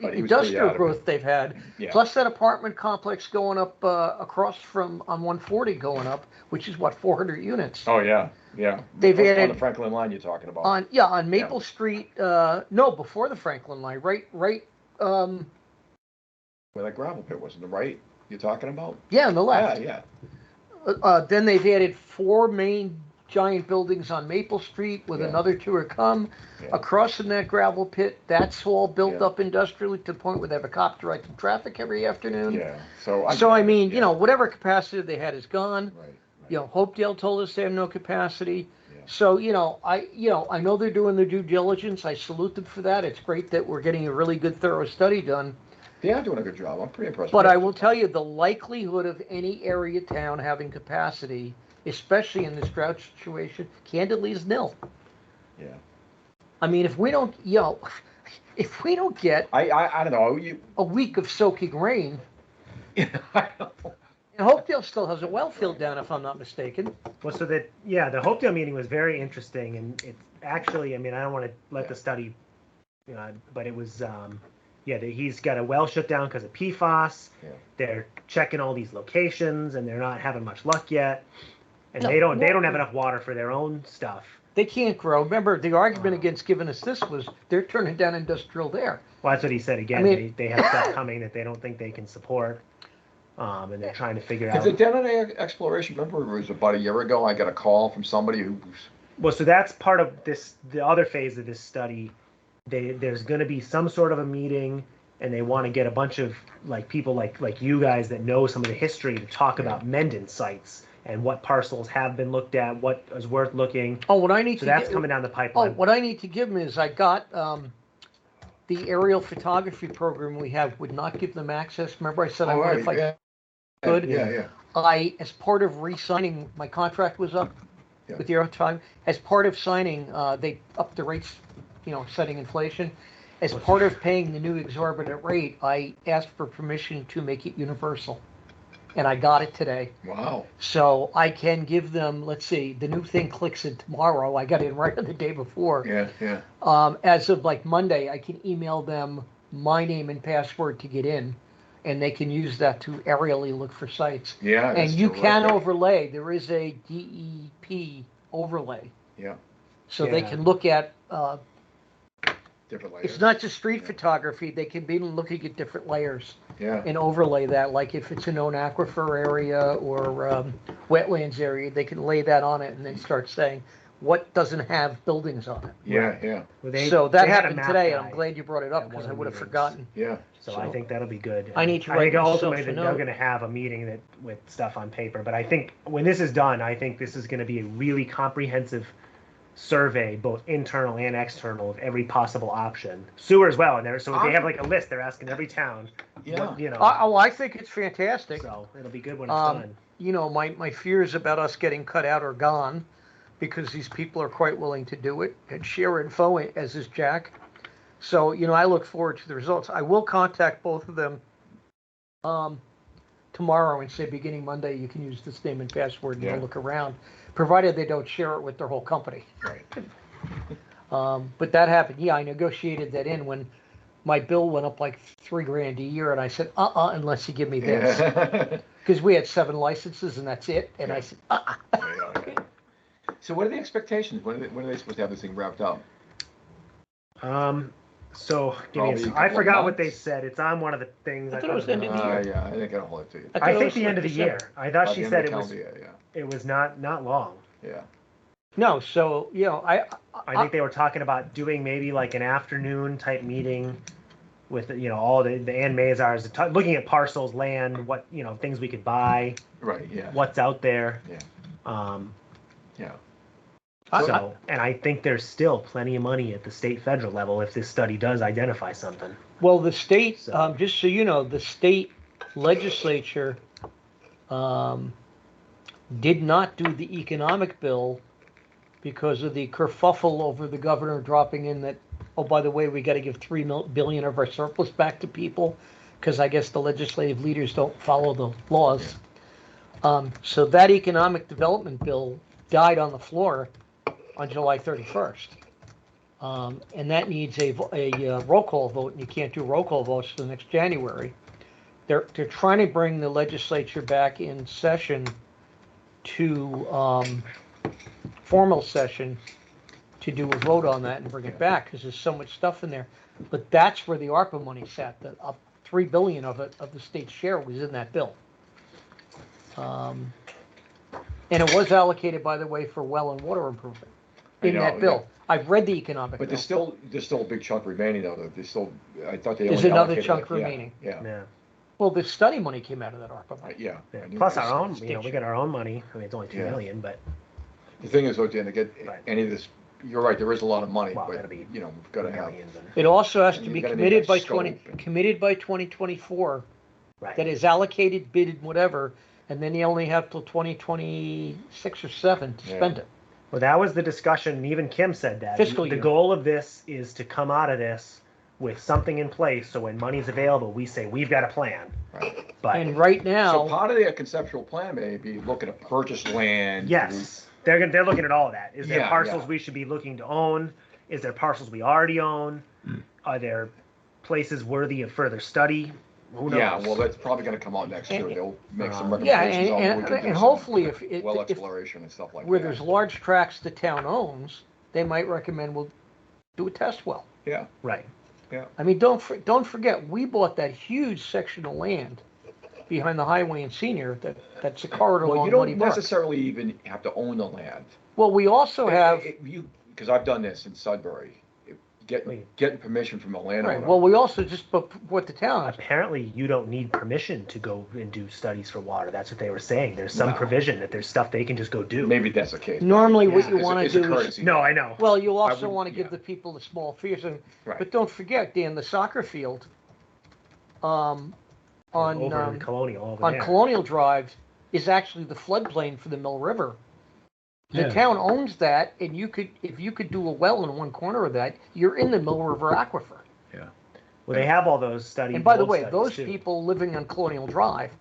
But he was pretty industrial adamant. growth they've had, Yeah. plus that apartment complex going up across from on 140 going up, which is what 400 units. Oh, yeah, yeah. They've On added- the Franklin line you're talking about. On Maple Street. No, before the Franklin line. Right. Where that gravel pit was, on the right you're talking about? Yeah, on the Yeah, left. yeah. Then they've added 4 main giant buildings on Maple Street with Yeah. another 2 are come. Yeah. Across from that gravel pit, that's all built Yeah. up industrially to the point where they have a cop directing traffic every afternoon. Yeah, so. So I mean, yeah. you know, whatever capacity they had is gone. Right. You know, Hopedale told us they have no capacity. Yeah. So, I know they're doing their due diligence. I salute them for that. It's great that we're getting a really good, thorough study done. They are doing a good job. I'm pretty impressed. But with I them. will tell you, the likelihood of any area town having capacity, especially in this drought situation, candidly is nil. Yeah. I mean, if we don't, if we don't get I don't know. a week of soaking rain, I know. and Hopedale still has a well filled down, if I'm not mistaken. Well, so the Hopedale meeting was very interesting, and it's actually, I mean, I don't want to let the study, but it was, he's got a well shut down because of PFAS. Yeah. They're checking all these locations, and they're not having much luck yet, and No, they don't well- have enough water for their own stuff. They can't grow. Remember, the argument against giving us this was they're turning down industrial there. Well, that's what he said again. I mean- they have stuff coming that they don't think they can support, and they're trying to figure Has out. it done any exploration? Remember, it was about a year ago. I got a call from somebody who was. Well, so that's part of this. The other phase of this study, there's going to be some sort of a meeting, and they want to get a bunch of people like you guys that know some of the history to talk about Mendon sites and what parcels have been looked at, what is worth looking. Oh, what I need So to that's get, coming down the oh, pipeline. what I need to give them is I got the aerial photography program we have would not give them access. Remember, I said I wanted if I yeah. could. Yeah. As part of re-signing, my contract was up Yeah. with the Aero Time. As part of signing, they upped the rates, setting inflation. As part of paying the new exorbitant rate, I asked for permission to make it universal. And I got it today. Wow. So I can give them, let's see, the new thing clicks in tomorrow. I got it right on the day before. Yeah. As of Monday, I can email them my name and password to get in, and they can use that to aerially look for sites. Yeah. And that's you can terrific. overlay. There is a DEP overlay. Yeah. So they Yeah. can look at, Different layers. it's not just street Yeah. photography. They can be looking at different layers Yeah. and overlay that. Like if it's a known aquifer area or wetlands area, they can lay that on it and then start saying what doesn't have buildings on it. Yeah. Well, they- So that they had a happened map today, and guy. I'm glad you brought it up at one because of I the would have meetings. forgotten. Yeah. So I think that'll be good. I need to I write think myself ultimately a that they're note. going to have a meeting with stuff on paper. But I think when this is done, I think this is going to be a really comprehensive survey, both internal and external, of every possible option. Sewer as well, and they have a list. They're asking every town. Yeah. What, I think it's fantastic. So it'll be good when it's Um, done. My fears about us getting cut out are gone because these people are quite willing to do it and share info, as is Jack. So, I look forward to the results. I will contact both of them tomorrow and say beginning Monday, you can use this name and password and Yeah. they'll look around, provided they don't share it with their whole company. Right. But that happened. Yeah, I negotiated that in when my bill went up like $3,000 a year, and I said, unless you give me this. Yeah. Because we had 7 licenses and that's it, and I said, Yeah. So what are the expectations? When are they supposed to have this thing wrapped up? So give me Probably a I couple of forgot what they months. said. It's on one of the things. I thought it was end of the year. Yeah, I think I don't hold it to you. I thought I it think was the like end of the December. year. I thought By she the end said of the it was. calendar year, It was not long. yeah. No, so, you know, I think they were talking about doing maybe like an afternoon type meeting with, you know, all the Ann Mazars, looking at parcels, land, what, you know, things we could buy, Right, yeah, what's out there. Yeah. Um, yeah. so, and I think there's still plenty of money at the state federal level if this study does identify something. well, the state, So- just so you know, the state legislature did not do the economic bill because of the kerfuffle over the governor dropping in that, oh, by the way, we got to give $3 billion of our surplus back to people, because I guess the legislative leaders don't follow the laws. So that economic development bill died on the floor on July 31st. And that needs a roll call vote, and you can't do roll call votes till next January. They're trying to bring the legislature back in session to formal session to do a vote on that and bring it back, because there's so much stuff in there. But that's where the ARPA money sat. The $3 billion of it, of the state's share, was in that bill. And it was allocated, by the way, for well and water improvement I in know, that bill. I've read the economic But bill. there's still a big chunk remaining though. There's still, I thought they There's only another allocated chunk like- yeah, remaining. Yeah, Yeah. Well, the study money came out of that ARPA money. yeah. Yeah. I knew Plus this. our own, you know, we got our own money. I mean, it's only 2 Yeah. million, but The thing is, though, Dan, to get Right. any of this, you're right, there is a lot of money, well, but, that'll be you know, we've gotta have, millions. And, It also has And to you be gotta need committed that by scope 20, and- committed by 2024, right. that is allocated, bidded, whatever, and then you only have till 2026 or 7 to Yeah. spend it. Well, that was the discussion. And even Kim said that Fiscal the year. goal of this is to come out of this with something in place. So when money's available, we say we've got a plan. right. But And right So now, part of their conceptual plan may be looking to purchase land. yes, they're looking at all of that. Is there Yeah, parcels yeah. we should be looking to own? Is there parcels we already own? Are there places worthy of further study? Who knows? Yeah, well, that's probably gonna come out next year. And- They'll make some yeah, recommendations on what we can do. and some hopefully if, Well if, exploration and stuff like that. where there's large tracts the town owns, they might recommend we'll do a test well. Yeah, Right. I mean, don't forget, we bought that huge section of land behind the highway in Senior, that's a corridor well, along you Muddy don't Brook. necessarily even have to own the land. Well, we also have, Because I've done this in Sudbury, Wait. getting permission from the landowner. right, well, we also just bought the town. Apparently, you don't need permission to go and do studies for water. That's what they were saying. There's some No. provision that there's stuff they can just go do. Maybe that's the case. Normally, what Yeah. you It's a- want to it's a do is, courtesy. No, I know. well, you also would- want to give yeah. the people the small fees, and, Right. but don't forget, Dan, the soccer field, on, over in on Colonial over there. Colonial Drive is actually the floodplain for the Mill River. The Yeah. town owns that, and if you could do a well in one corner of that, you're in the Mill River aquifer. Well, they have all those studies. And by the old way, studies, those too. people living on Colonial Drive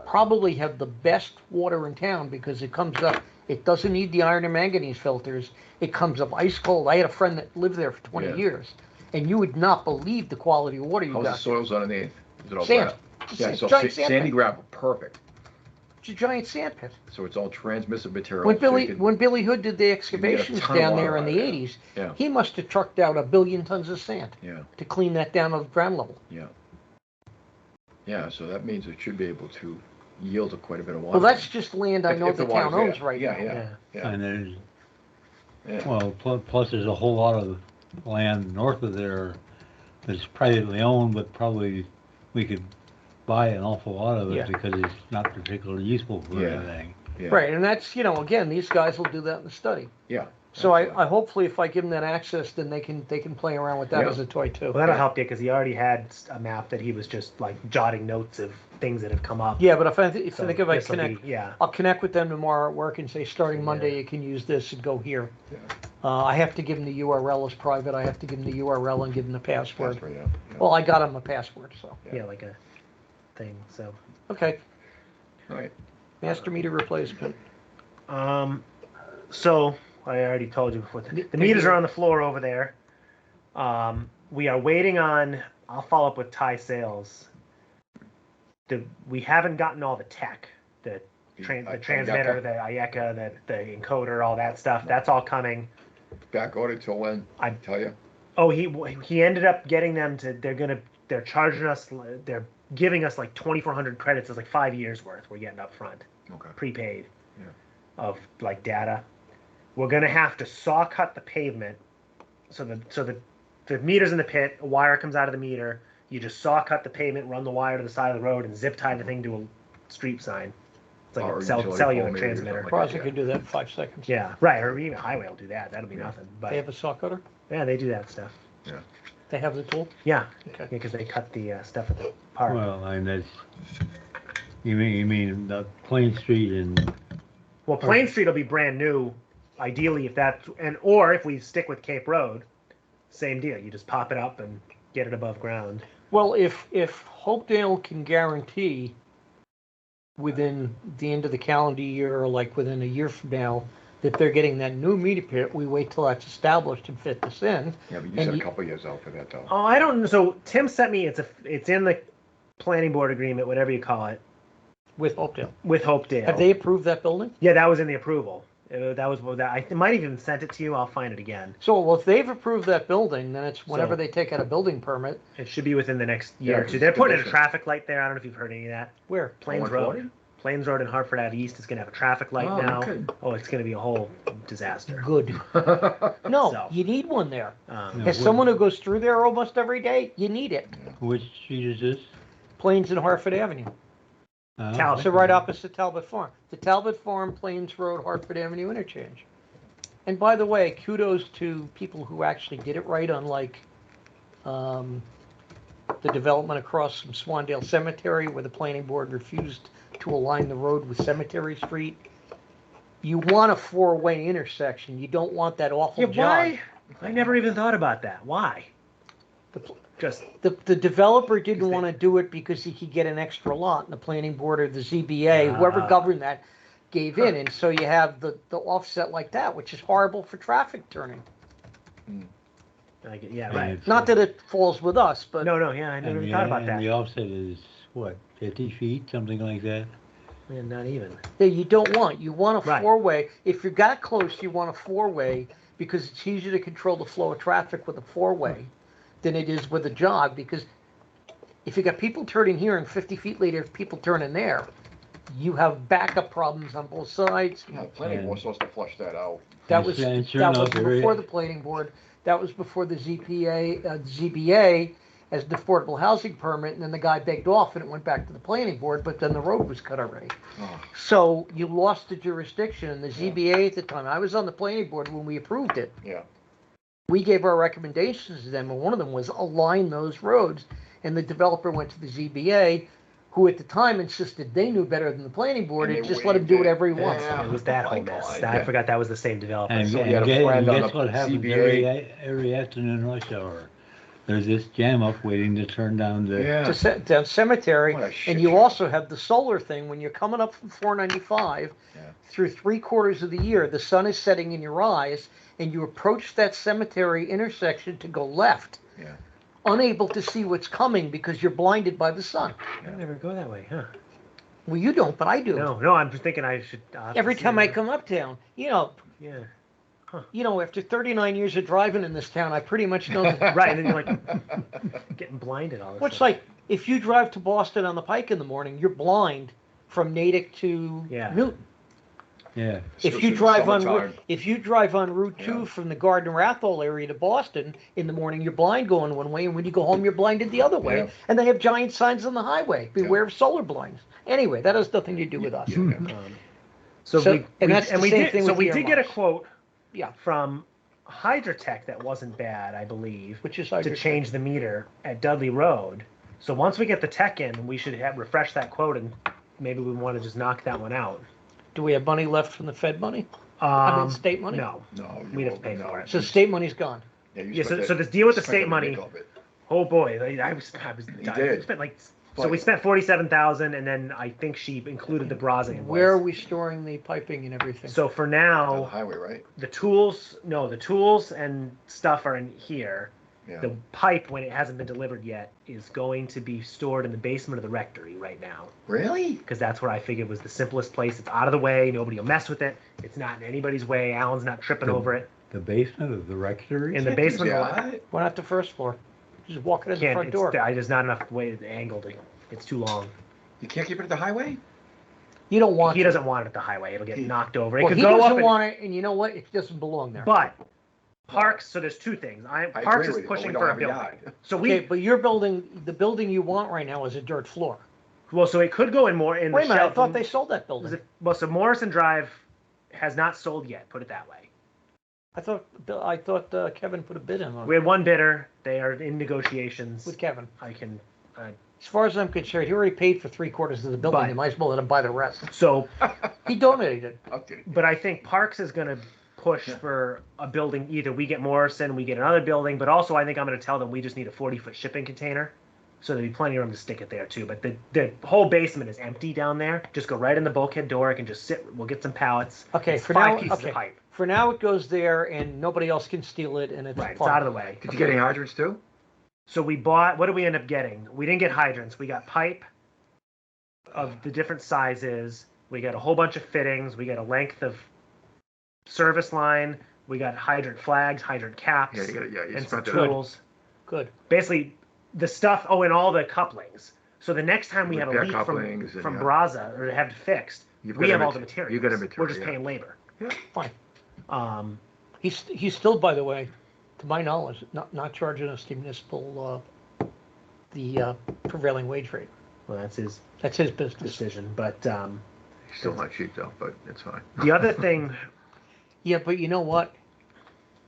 probably have the best water in town, because it comes up, it doesn't need the iron and manganese filters. It comes up ice cold. I had a friend that lived there for 20 Yeah. years, and you would not believe the quality of water you How's the got. soils underneath? Is it all Sand. wet? It's Yeah, a so giant sand sandy pit. gravel, perfect. It's a giant sand pit. So it's all transmissive material. When so you Billy can- when Billy Hood did the get a excavations ton of down water there in out the of it. 80s, Yeah. he must have trucked out 1 billion tons of sand Yeah, to clean that down to the ground level. yeah. Yeah, so that means it should be able to yield quite a bit of water. Well, that's just land I If- know if the the town water's owns there. right Yeah, now. yeah. Yeah. And there's, Yeah. well, plus there's a whole lot of land north of there that's privately owned, but probably we could buy an awful lot of Yeah. it because it's not particularly useful for Yeah. anything. Yeah. Right, and that's, again, these guys will do that in the study. Yeah. So absolutely. I hopefully if I give them that access, then they can play around with that Yeah. as a toy too. Well, that'll help you because he already had a map that he was just like jotting notes of things that have come up. Yeah, but if I So think if I this'll be- connect, yeah. I'll connect with them tomorrow at work and say, starting Yeah. Monday, you can use this and go here. Yeah. I have to give them the URL as private. I have to give them the URL and give them the password. Password, yeah, yeah. Well, I got them a password, so, Yeah, like a thing. So, okay. All right. Master meter replacement. so I already told you before. The meters are on the floor over there. we are waiting on, I'll follow up with Thai Sales. We haven't gotten all the tech, the transmitter, the IECA, the encoder, all that stuff. That's all coming. Back order till when? I tell you. Oh, he ended up getting them to. They're charging us. They're giving us like 2,400 credits. It's like 5 years worth. We're getting up front, Okay. prepaid, Yeah. of like data. We're gonna have to saw cut the pavement, so the meter's in the pit. A wire comes out of the meter. You just saw cut the pavement, run the wire to the side of the road, and zip tie the thing to a street sign. It's like Or a utility pole cellular maybe or transmitter. something like Crossing Yeah. could do that in 5 seconds. Yeah, right. Or even highway will do that. That'll be Yeah. nothing. They But have a saw cutter? yeah, they do that stuff. They have the tool? Yeah, Okay. because they cut the stuff at the park. Well, and that's, you mean the Plain Street and, Well, Plain Street will be brand new, ideally if that's, or if we stick with Cape Road, same deal. You just pop it up and get it above ground. Well, if Hopedale can guarantee within the end of the calendar year, or like within a year from now, that they're getting that new meter pit, we wait till that's established and fit this in. Yeah, but you And said a you- couple years out for that though. Oh, I don't know. So Tim sent me, it's in the planning board agreement, whatever you call it, With Hopedale. with Hopedale. Have they approved that building? Yeah, that was in the approval. That was that. I might even sent it to you. I'll find it again. So, well, if they've approved that building, then it's whenever So- they take out a building permit, It should be within the next Yeah, year or 'cause two. They're putting in a condition. traffic light there. I don't know if you've heard any of that. where? Plains 140? Road. Plains Road in Hartford Ave East is going to have a traffic light Oh, now. okay. Oh, it's going to be a whole disaster. Good. No, So. you need one there. Um, Yeah. As someone who goes through there almost every day, you need it. which street is this? Plains and Hartford Avenue. Talbot. So right opposite Talbot Farm. The Talbot Farm, Plains Road, Hartford Avenue interchange. And by the way, kudos to people who actually did it right, unlike the development across from Swandale Cemetery, where the planning board refused to align the road with Cemetery Street. You want a four-way intersection. You don't want that awful Yeah, jog. why? I never even thought about that. Why? The- Just The developer didn't Because they- want to do it because he could get an extra lot, and the planning board or the ZBA, whoever Ah. governed that, gave in, and so you have the offset like that, which is horrible for traffic turning. yeah, And right. it's- Not that it falls with us, but No, yeah, I never and even the- thought about and that. the offset is, what, 50 feet, something like that? Man, not even. yeah, you don't want. You want a Right. four-way. If you got close, you want a four-way because it's easier to control the flow of traffic with a four-way than it is with a jog. Because if you got people turning here and 50 feet later, people turning there, you have backup problems on both sides. Yeah, planning board's supposed to flush that out. That was And sure that was enough, there before is- the planning board. That was before the ZBA as the affordable housing permit, and then the guy begged off, and it went back to the planning board. But then the road was cut already, Oh, so you lost the jurisdiction. And the ZBA at the time, I was on the planning board when we approved it. yeah. We gave our recommendations to them, and one of them was align those roads. And the developer went to the ZBA, who at the time insisted they knew better than the planning board, And and they just let him do waived it. whatever he wants. Yeah. It was that Oh my whole mess. God, I yeah. forgot that was the same developer. And, So we and had a guess, friend on guess the what happens CBA. every afternoon rush hour? There's this jam up waiting to turn down the, Yeah. Down Cemetery, What a shit and you show. also have the solar thing when you're coming up from 495 Yeah. through 3/4 of the year, the sun is setting in your eyes, and you approach that cemetery intersection to go left, Yeah. unable to see what's coming because you're blinded by the sun. I never go that way, huh? Well, you don't, but I do. No, I'm just thinking I should. I'll have to Every see time I that. come uptown, Yeah. after 39 years of driving in this town, I pretty much know that. Right, and then you're like getting blinded all the What's time. like, if you drive to Boston on the Pike in the morning, you're blind from Natick to Yeah. Newton. yeah. If you Especially drive the on summertime. if you drive on Route 2 Yeah. from the Garden Rathole area to Boston in the morning, you're blind going one way, and when you go home, you're blinded the other way. Yeah. And they have giant signs on the highway: "Beware of solar blinds." Anyway, that has nothing to do with us. Yeah. So, So- we and that's the we same did. thing So with we did get a earmuffs. quote. Yeah. From Hydrotech that wasn't bad, I believe, Which is to change the meter at Dudley Road. So once we get the tech in, we should have refresh that quote, and maybe we want to just knock that one out. Do we have money left from the Fed money? I mean, Um, state money? No. No. We'd have to you pay won't, for no. it. So state money's gone. Yeah, you Yeah, spent so the- this deal with the spent state money. nick of it. Oh boy, I did. spent like. So But- we spent 47,000, and then I think she included the brazing. invoice. Where are we storing the piping and everything? So for On the now, highway, right? the tools and stuff are in here, Yeah. The pipe, when it hasn't been delivered yet, is going to be stored in the basement of the rectory right now. Really? Because that's where I figured was the simplest place. It's out of the way. Nobody will mess with it. It's not in anybody's way. Alan's not tripping over it. The basement of the rectory? In the basement, Yeah. Why not the first floor? Just walk it in the can't. front door. There's not enough way to angle it. It's too long. You can't keep it at the highway? You don't want He to. doesn't want it at the highway. It'll get knocked over. It Well, could he go up. doesn't And, want it, and you know what? It doesn't belong there. but Parks. So there's two things. I Parks agree is with you, but we pushing don't for a have a building. yard. So Okay, we but your building, the building you want right now is a dirt floor. well, so it could go in more in Wait a the minute, I shelf. thought they sold that building. Well, so Morrison Drive has not sold yet. Put it that way. I thought Kevin put a bid in on We it had one bidder. They are in negotiations. with Kevin. I can. As far as I'm concerned, he already paid for 3/4 of the building. But- You might as well let him buy the rest. So, He donated. Okay. but I think Parks is going to push for a building. Either we get Morrison, we get another building, but also I think I'm going to tell them we just need a 40-foot shipping container. So there'll be plenty of room to stick it there too. But the whole basement is empty down there. Just go right in the bulkhead door. It can just sit. We'll get some pallets. Okay, It's for 5 now. pieces Okay, of pipe. for now it goes there, and nobody else can steal it, and it's Right, it's fine. out of the way. Did you get any hydrants too? So we bought. What did we end up getting? We didn't get hydrants. We got pipe of the different sizes. We got a whole bunch of fittings. We got a length of service line. We got hydrant flags, hydrant caps, Yeah, you got it. Yeah, you and some spent it. tools. Good. Basically, the stuff. Oh, and all the couplings. So the next time we have a Repair leak couplings and, from yeah. Brazza or to have it fixed, You've we got have a all the mat- materials. you got a We're material, just yeah. paying labor. Fine. Um, He's still, by the way, to my knowledge, not charging us the municipal, the prevailing wage rate. well, that's his That's his business. decision. But Still not cheap though, but it's fine. the other thing, Yeah, but you know what?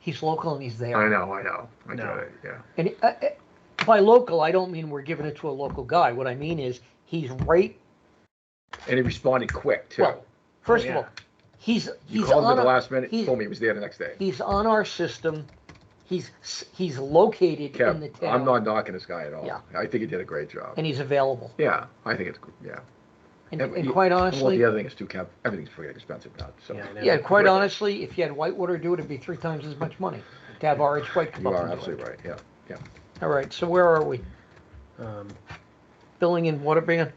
He's local and he's there. I know. I No. get it. Yeah. And by local, I don't mean we're giving it to a local guy. What I mean is he's right. And he responded quick too. Well, first Oh, of yeah. all, he's You called him on at the our- last minute. he's- Told me he was there the next day. he's on our system. He's located in the Kev, town. I'm not knocking this guy at all. Yeah. I think he did a great job. And he's available. Yeah, I think it's yeah. And quite Well, honestly, the other thing is too, Kev. Everything's pretty expensive now. So yeah, I know. yeah, quite honestly, if you had Whitewater do it, it'd be 3 times as much money to have RH White come you up are and do absolutely it. right. Yeah. All right, so where are we? Um, Billing and water ban?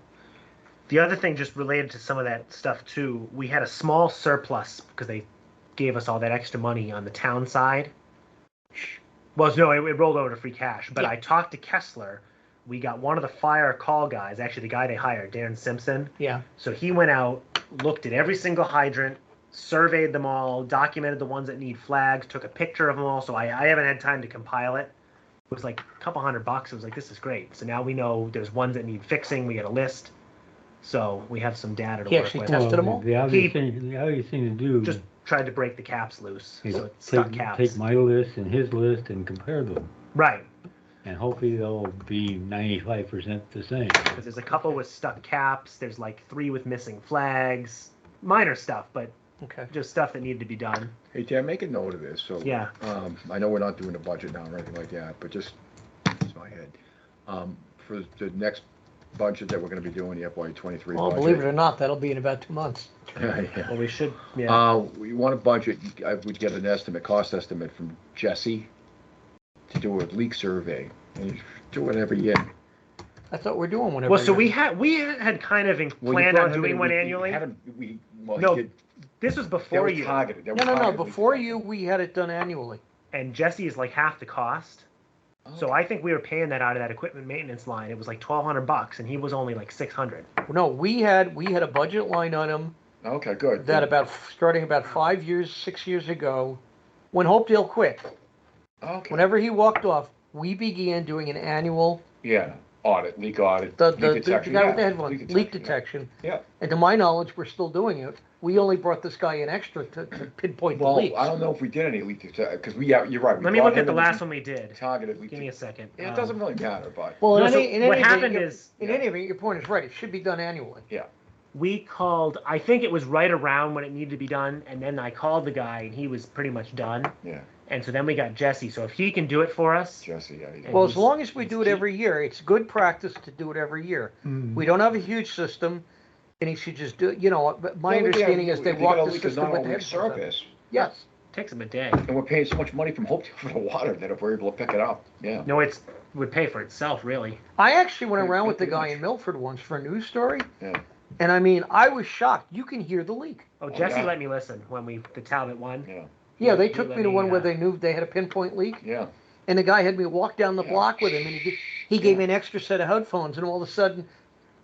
The other thing, just related to some of that stuff too, we had a small surplus because they gave us all that extra money on the town side. Well, no, it rolled over to free cash. But Yeah. I talked to Kessler. We got one of the fire call guys, actually the guy they hired, Darren Simpson. Yeah. So he went out, looked at every single hydrant, surveyed them all, documented the ones that need flags, took a picture of them all. So I haven't had time to compile it. It was like a couple $100. It was like, this is great. So now we know there's ones that need fixing. We got a list. So we have some data to He work actually with. tested them all? The obvious thing to do Just tried to break the caps loose. is So it's stuck take caps. my list and his list and compare them. Right. And hopefully they'll be 95% the same. Because there's a couple with stuck caps. There's like 3 with missing flags. Minor stuff, but Okay. just stuff that needed to be done. Hey, Dan, make a note of this. So Yeah. I know we're not doing a budget now or anything like that, but just it's my head. For the next budget that we're going to be doing, the FY23 Well, budget. believe it or not, that'll be in about 2 months. Yeah. Well, we should. Yeah. We want a budget. I would get an estimate, cost estimate from Jesse to do a leak survey, and you do it every year. I thought we're doing one every Well, so year. we had kind of Well, you planned brought on him doing in, one we annually. haven't- well, No, he did- This was they before were you. targeted. They were No, targeted. before you, we had it done annually. And Jesse is like half the cost. So I think we were paying that out of that equipment maintenance line. It was like $1,200, and he was only like $600. No, we had a budget line item Okay, good. that starting about 5 years, 6 years ago, when Hopedale quit. Okay. Whenever he walked off, we began doing an annual Yeah, audit, leak audit, the leak guy detection. with yeah, the headphones, leak yeah. detection. Yeah. And to my knowledge, we're still doing it. We only brought this guy in extra to pinpoint Well, the leaks. I don't know if we did any leak detection because you're right. Let me look at the last one we did. Targeted leak. Give me a second. Yeah, it doesn't really matter, but Well, No, in so any, in what any happened event, is- in any event, your point is right. It should be done annually. We called, I think it was right around when it needed to be done, and then I called the guy, and he was pretty much done. yeah, And so then we got Jesse. So if he can do it for us, Jesse. Yeah, And Well, as he's- long as we do it every year, it's good practice to do it every year. We don't have a huge system, and he should just do it. You know, but my understanding is they walk the system with the headphones on. surface. Yes, Takes them a day. And we're paying so much money from Hopedale for the water that if we're able to pick it up, yeah. No, it would pay for itself, really. I actually went Yeah, around with the pretty guy much. in Milford once for a news story, Yeah. and I mean, I was shocked. You can hear the leak. Oh, Jesse yeah. let me listen when the Talbot one. Yeah. Yeah, they He took let me to one where uh, they knew they had a pinpoint leak, Yeah. and the guy had me walk down the Yeah. block with him, and he gave Yeah. me an extra set of headphones, and all of a sudden,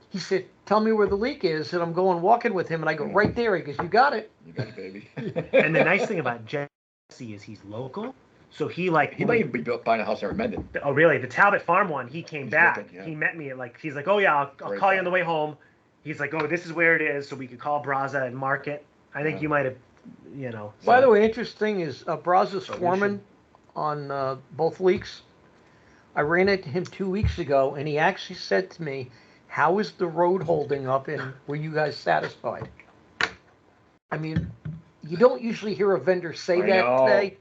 he said, "Tell me where the leak is," and I'm going walking with him, and I go, Yeah. "Right there." He goes, "You got it." You got it, baby. And the nice thing about Jesse is he's local, so he like He might even be buying a house there in Mendon. Oh, really? The Talbot Farm one, he came He's back. looking, yeah. He met me at he's like, oh yeah, I'll Right call you on back. the way home. He's like, oh, this is where it is, so we could call Braza and mark it. I think Yeah. you might have, you know. By so- the way, interesting is Brazos So we foreman on both leaks. I ran into him 2 weeks ago, and he actually said to me, "How is the road holding up, and were you guys satisfied?" I mean, you don't usually hear a vendor say I that know. today.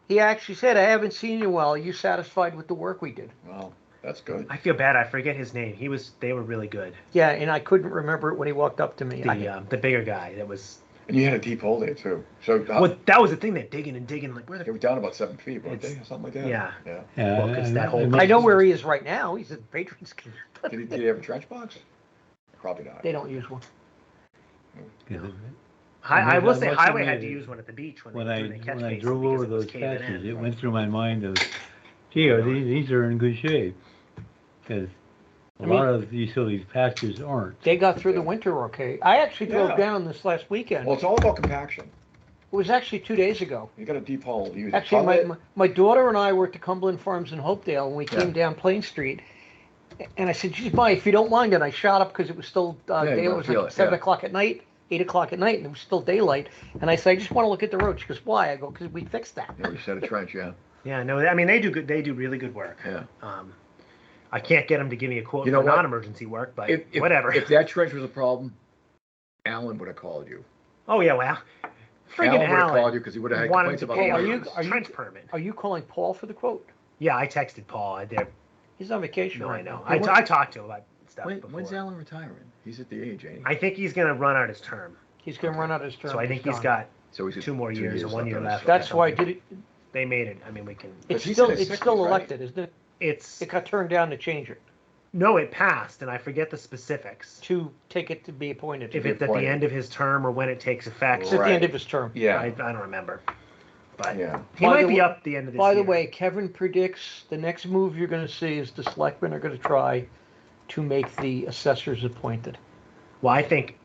He actually said, "I haven't seen you well. Are you satisfied with the work we did?" Well, that's good. I feel bad. I forget his name. They were really good. Yeah, and I couldn't remember it when he walked up to me. The bigger guy that was. And you had a deep hole there too. So Well, that was the thing. They're digging and digging. Like where they the. were down about 7 feet, weren't they? It's- Or something like that. Yeah. Yeah. Yeah, Well, 'cause that whole- I know where he is right now. He's at Patrons. Did he have a trench box? Probably not. They don't use one. I will say must Highway admit had to it. use one at the beach when When they I, were doing the catch when I basin drove because over it was those caving patches, in. it went through my mind of, gee, these are in good shape. Because a I mean- lot of these patches aren't. They got through the winter okay. I actually drove Yeah. down this last weekend. Well, it's all about compaction. It was actually 2 days ago. You got a deep hole. You Actually, pump it. my daughter and I were at the Cumberland Farms in Hopedale, and we Yeah. came down Plain Street. And I said, "Geez, Ma, if you don't mind," and I shot up because it was still Yeah, you daylight. It gotta was feel like it, 7 o'clock at night, 8 o'clock at night, and it was still daylight. And I said, "I just want to look at the road." She goes, "Why?" I go, "Because we fixed that." Yeah, we set a trench. Yeah. Yeah, no, I mean they do good. They do really good work. Yeah. I can't get them to give me a quote You know for what? non-emergency work, but If whatever. If that trench was a problem, Alan would have called you. Oh yeah, well, freaking Alan would have Alan called you because he would have had wanted complaints to about pay the Are a you- neighbors. are you- trench permit. Are you calling Paul for the quote? Yeah, I texted Paul. He's on vacation No, I right know. now. I talked to him about stuff before. When's Alan retiring? He's at the age, ain't he? I think he's gonna run out his term, He's going to run out his term. so I think he's gone. got. So he's 2 more years or 1 year on his- left. That's why I did it. They made it. I mean, we can. But It's he's still in his it's still 60s, right? elected, isn't it? It's It got turned down to change it no, it passed, and I forget the specifics. to take it to be appointed. If be it's at the appointed. end of his term or when it takes effect, It's at the Right. end of his term. Yeah. I don't remember. But Yeah. he By might the be way- up the end of this By the year. way, Kevin predicts the next move you're going to see is the selectmen are going to try to make the assessors appointed. Well, I think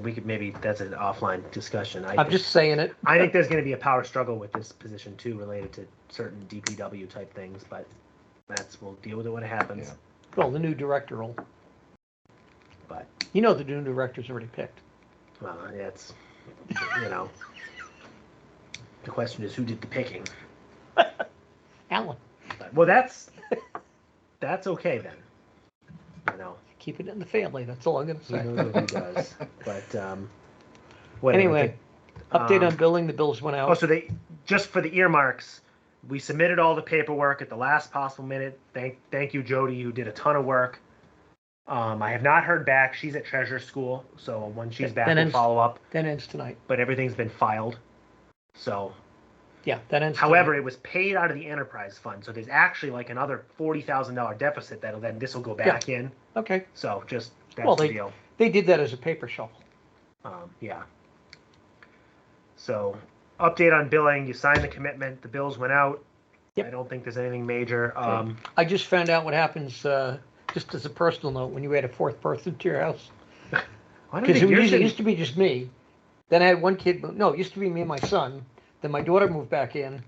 we could maybe that's an offline discussion. I'm just saying it. I think there's going to be a power struggle with this position too, related to certain DPW type things. But we'll deal with it when it happens. Yeah. Well, the new director will. But You know the new director's already picked. well, it's you know, the question is who did the picking. Alan, But, well, that's okay then. You know, keep it in the family. That's all I'm going to who say. knows what he does. But whatever. Anyway, update Um, on billing. The bills went out. Oh, so they just for the earmarks, we submitted all the paperwork at the last possible minute. Thank you, Jody, who did a ton of work. I have not heard back. She's at Treasure School, so when she's back, Then we'll ends- follow up. That ends tonight. But everything's been filed. So, Yeah, that ends. however, tonight. it was paid out of the enterprise fund, so there's actually like another $40,000 deficit that'll then this will go back in. Okay. So just that's Well, the deal. They did that as a paper shuffle. Yeah. So, update on billing. You signed the commitment. The bills went out. Yep. I don't think there's anything major. I just found out what happens, just as a personal note, when you add a fourth person to your house. I don't Because think yours it didn't- used to be just me. Then I had one kid, no, it used to be me and my son. Then my daughter moved back in.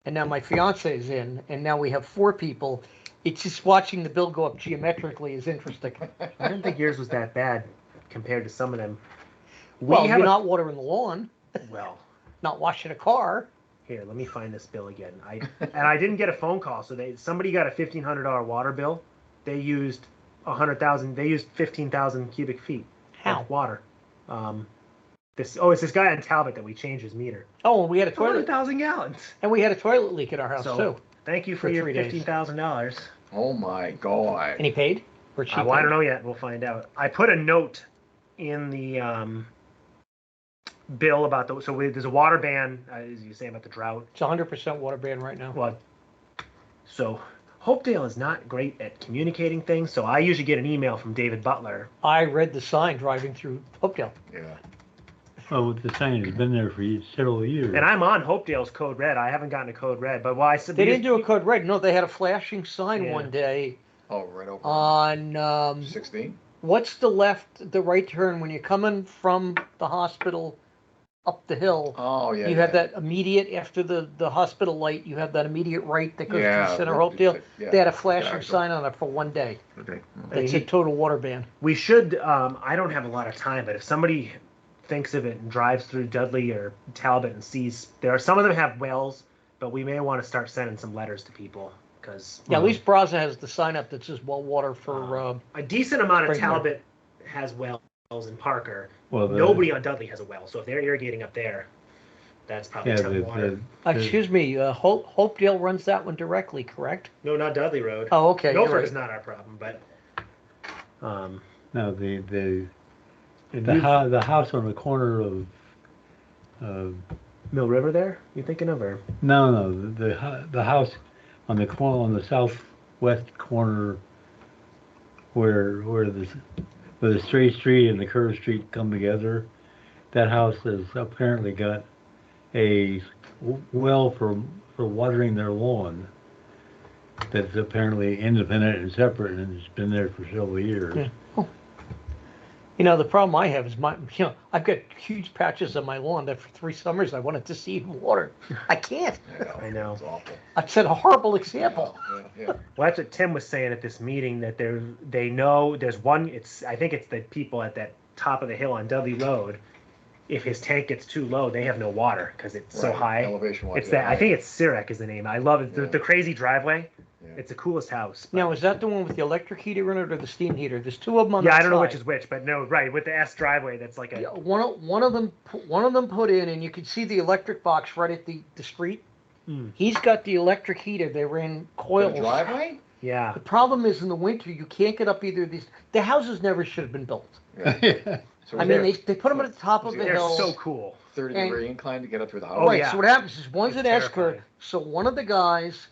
And now my fiance is in. And now we have 4 people. It's just watching the bill go up geometrically is interesting. I didn't think yours was that bad compared to some of them. Well, have you're a- not watering the lawn, Well, not washing a car. here, let me find this bill again. I didn't get a phone call, so somebody got a $1,500 water bill. They used 100,000. They used 15,000 cubic feet How? of water. It's this guy in Talbot that we changed his meter. Oh, and we had a toilet, 100,000 gallons. and we had a toilet leak at our house So- too. Thank you for For your 3 days. $15,000. Oh my God. And he paid? Or she Well, I paid? don't know yet. We'll find out. I put a note in the Bill about there's a water ban, as you say, about the drought. It's 100% water ban right now. Well, so Hopedale is not great at communicating things, so I usually get an email from David Butler. I read the sign driving through Hopedale. Yeah. Well, the sign has been there for several years. And I'm on Hopedale's code red. I haven't gotten a code red, but I said They didn't do a code red. No, they had a flashing sign Yeah. one day Oh, right over on 16? what's the right turn when you're coming from the hospital up the hill. Oh, yeah. You have that immediate, after the hospital light, you have that immediate right that goes to Center Hopedale. They had a flashing sign on it for one day. Okay. That said total water ban. We should, I don't have a lot of time, but if somebody thinks of it and drives through Dudley or Talbot and sees, some of them have wells, but we may want to start sending some letters to people, because Yeah, at least Brazza has the sign up that says well water for, a decent amount of Spring Talbot has wells in Parker. Well, Nobody on Dudley has a well, so if they're irrigating up there, that's probably Yeah, town water. excuse me, Hopedale runs that one directly, correct? No, not Dudley Road. Oh, okay. you're Milford right. is not our problem, but no, the You've- house on the corner of Mill River there, you thinking of, or no, the house on the corner, on the southwest corner where the straight street and the curved street come together, that house has apparently got a well for watering their lawn that's apparently independent and separate, and it's been there for several years. Yeah. You know, the problem I have is I've got huge patches on my lawn that for 3 summers I wanted to see water. I can't. I know. It's awful. I've set a horrible example. Yeah. well, that's what Tim was saying at this meeting, that they know there's one. I think it's the people at that top of the hill on Dudley Road. If his tank gets too low, they have no water because it's so Right, high. elevation wise, It's that. I think it's Sirek is the name. I love it. Yeah. The crazy driveway. Yeah. It's the coolest house. but- Now, is that the one with the electric heater in it or the steam heater? There's 2 of them on yeah, that I don't know which side. is which, but no, right with the S driveway. That's like a. Yeah, one of them put in, and you could see the electric box right at the street. Mm. He's got the electric heater. They ran coils. The driveway? Yeah. The problem is in the winter you can't get up either of these. The houses never should have been built. Yeah. So I is mean, there they put them at the top of the They're hill. so cool. 30-degree incline to get up through the house? Oh, Right. yeah. So what happens is one's It's an S curve. terrifying. So one of the guys,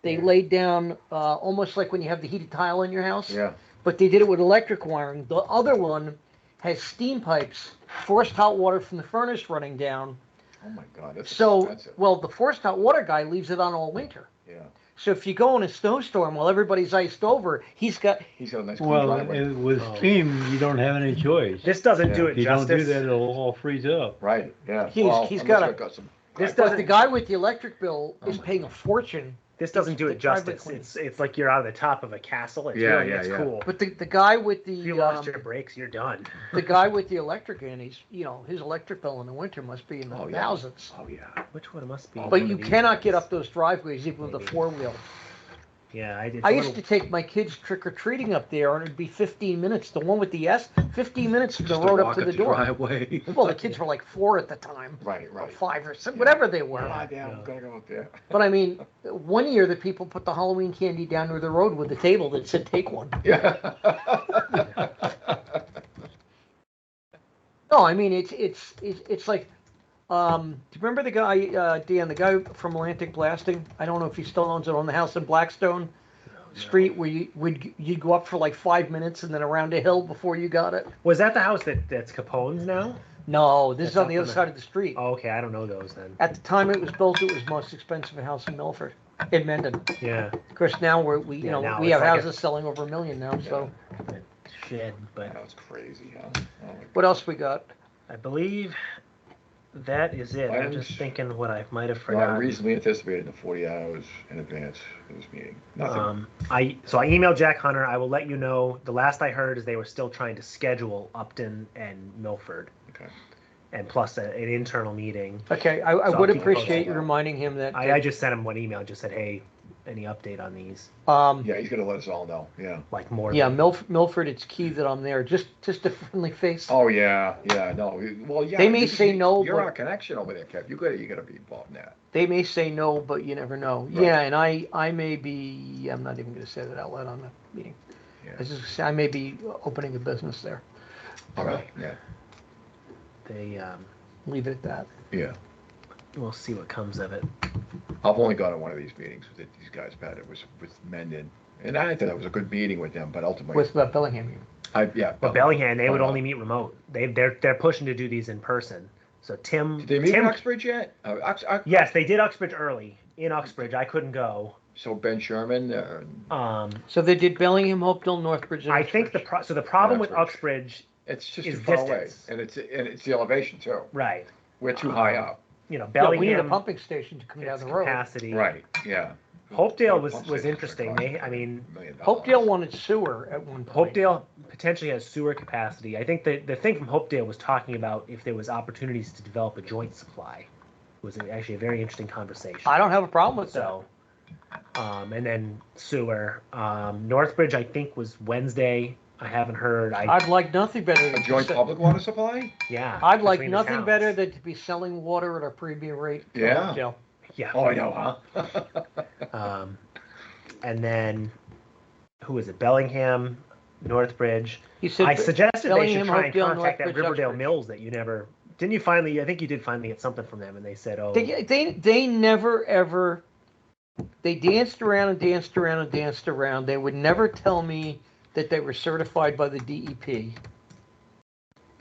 they Yeah. laid down almost like when you have the heated tile in your house. Yeah. But they did it with electric wiring. The other one has steam pipes, forced hot water from the furnace running down. Oh my God, that's So, expensive. well, the forced hot water guy leaves it on all winter. Yeah. So if you go in a snowstorm while everybody's iced over, He's got a nice clean Well, driveway. with Oh. steam, you don't have any choice. This doesn't Yeah. do If it you don't do justice. that, it'll all freeze up. Right, yeah. He's Well, got unless a- you've got some. This but doesn't- the guy with the electric bill Oh is my paying a fortune. This doesn't do the it driveway justice. clean. It's like you're out of the top of a castle. It's Yeah, really, yeah, it's yeah. cool. But the guy with If you the lost your brakes, you're done. the guy with the electric in, his electric bill in the winter must be in the Oh, yeah. thousands. Oh, yeah. Which one must be? But one you of these cannot get ones? up those driveways even with a Maybe. 4-wheel. Yeah, I did. I used to take my kids trick or treating up there, and it'd be 15 minutes. The one with the S, 15 minutes from the Just to road up walk to the door. driveway. Well, the kids were like 4 at the time, Right, or right. 5 or 6, whatever they were. Yeah, I'm gonna go up there. But I mean, one year the people put the Halloween candy down to the road with a table that said "Take one." Yeah. No, I mean it's like, do you remember the guy Dan, the guy from Atlantic Blasting? I don't know if he still owns it, on the house in Blackstone Street where you'd go up for like 5 minutes and then around a hill before you got it. Was that the house that's Capone's now? No, this is That's on the up other in side of the street. Oh, okay, I don't know those then. At the time it was built, it was the most expensive house in Milford, in Mendon. Yeah, Of course, now we Yeah, now we it's have like a- houses selling over $1 million now. So shed, but That was crazy, huh? Oh, my what else we got? I believe that is it. I'm just Items. thinking what I might have God. I forgotten. reasonably anticipated the 40 hours in advance of this meeting. Nothing. I emailed Jack Hunter. I will let you know. The last I heard is they were still trying to schedule Upton and Milford, Okay. and plus an internal meeting. Okay, I So I'll would keep you appreciate posted. you reminding him that. I just sent him one email. Just said, hey, any update on these? Yeah, he's gonna let us all know, yeah. Like more. Yeah, than- Milford, it's key that I'm there. Just a friendly face. Oh, yeah, no, well, yeah. They may say no, You're but- our connection over there, Kev. You gotta be involved in that. They may say no, but you never know. Right. Yeah, and I may be. I'm not even going to say that out loud on the meeting. Yeah. I just say I may be opening a business there. Okay, yeah. They leave it at that. Yeah. We'll see what comes of it. I've only gone to one of these meetings that these guys had. It was with Mendon. And I thought it was a good meeting with them, but ultimately, With Bellingham, yeah. But Bellingham, they would But, only meet remote. They're pushing to do these in person. So Tim, Did they meet Tim, in Uxbridge yet? yes, they did Uxbridge early. In Uxbridge, I couldn't go. So Ben Sherman, so they did Bellingham, Hopedale, Northbridge, and I think the problem with Uxbridge. Uxbridge, it's just is too far distance. away, and it's the elevation too. right? We're too high up. You know, Yeah, we need a Bellingham, pumping station to come down its the road. capacity. Right. Yeah. Hopedale Pump was station's interesting. gonna They, cost I mean, $1 million. Hopedale wanted sewer at one point. Hopedale potentially has sewer capacity. I think the thing from Hopedale was talking about if there was opportunities to develop a joint supply. It was actually a very interesting conversation. I don't have a problem with that. So, and then sewer. Northbridge, I think, was Wednesday. I haven't heard. I'd like nothing better A than joint public water supply? Yeah. I'd like between the nothing towns. better than to be selling water at a premium rate. for Yeah. Hopedale. Yeah. Oh, I know, huh? And then, who is it? Bellingham, Northbridge. He said I suggested they Bellingham, should try and Hopedale, contact that Northbridge, Riverdale Uxbridge. Mills that you never. Didn't you finally? I think you did finally get something from them, and they said, "Oh, they never ever. They danced around and danced around and danced around. They would never tell me that they were certified by the DEP.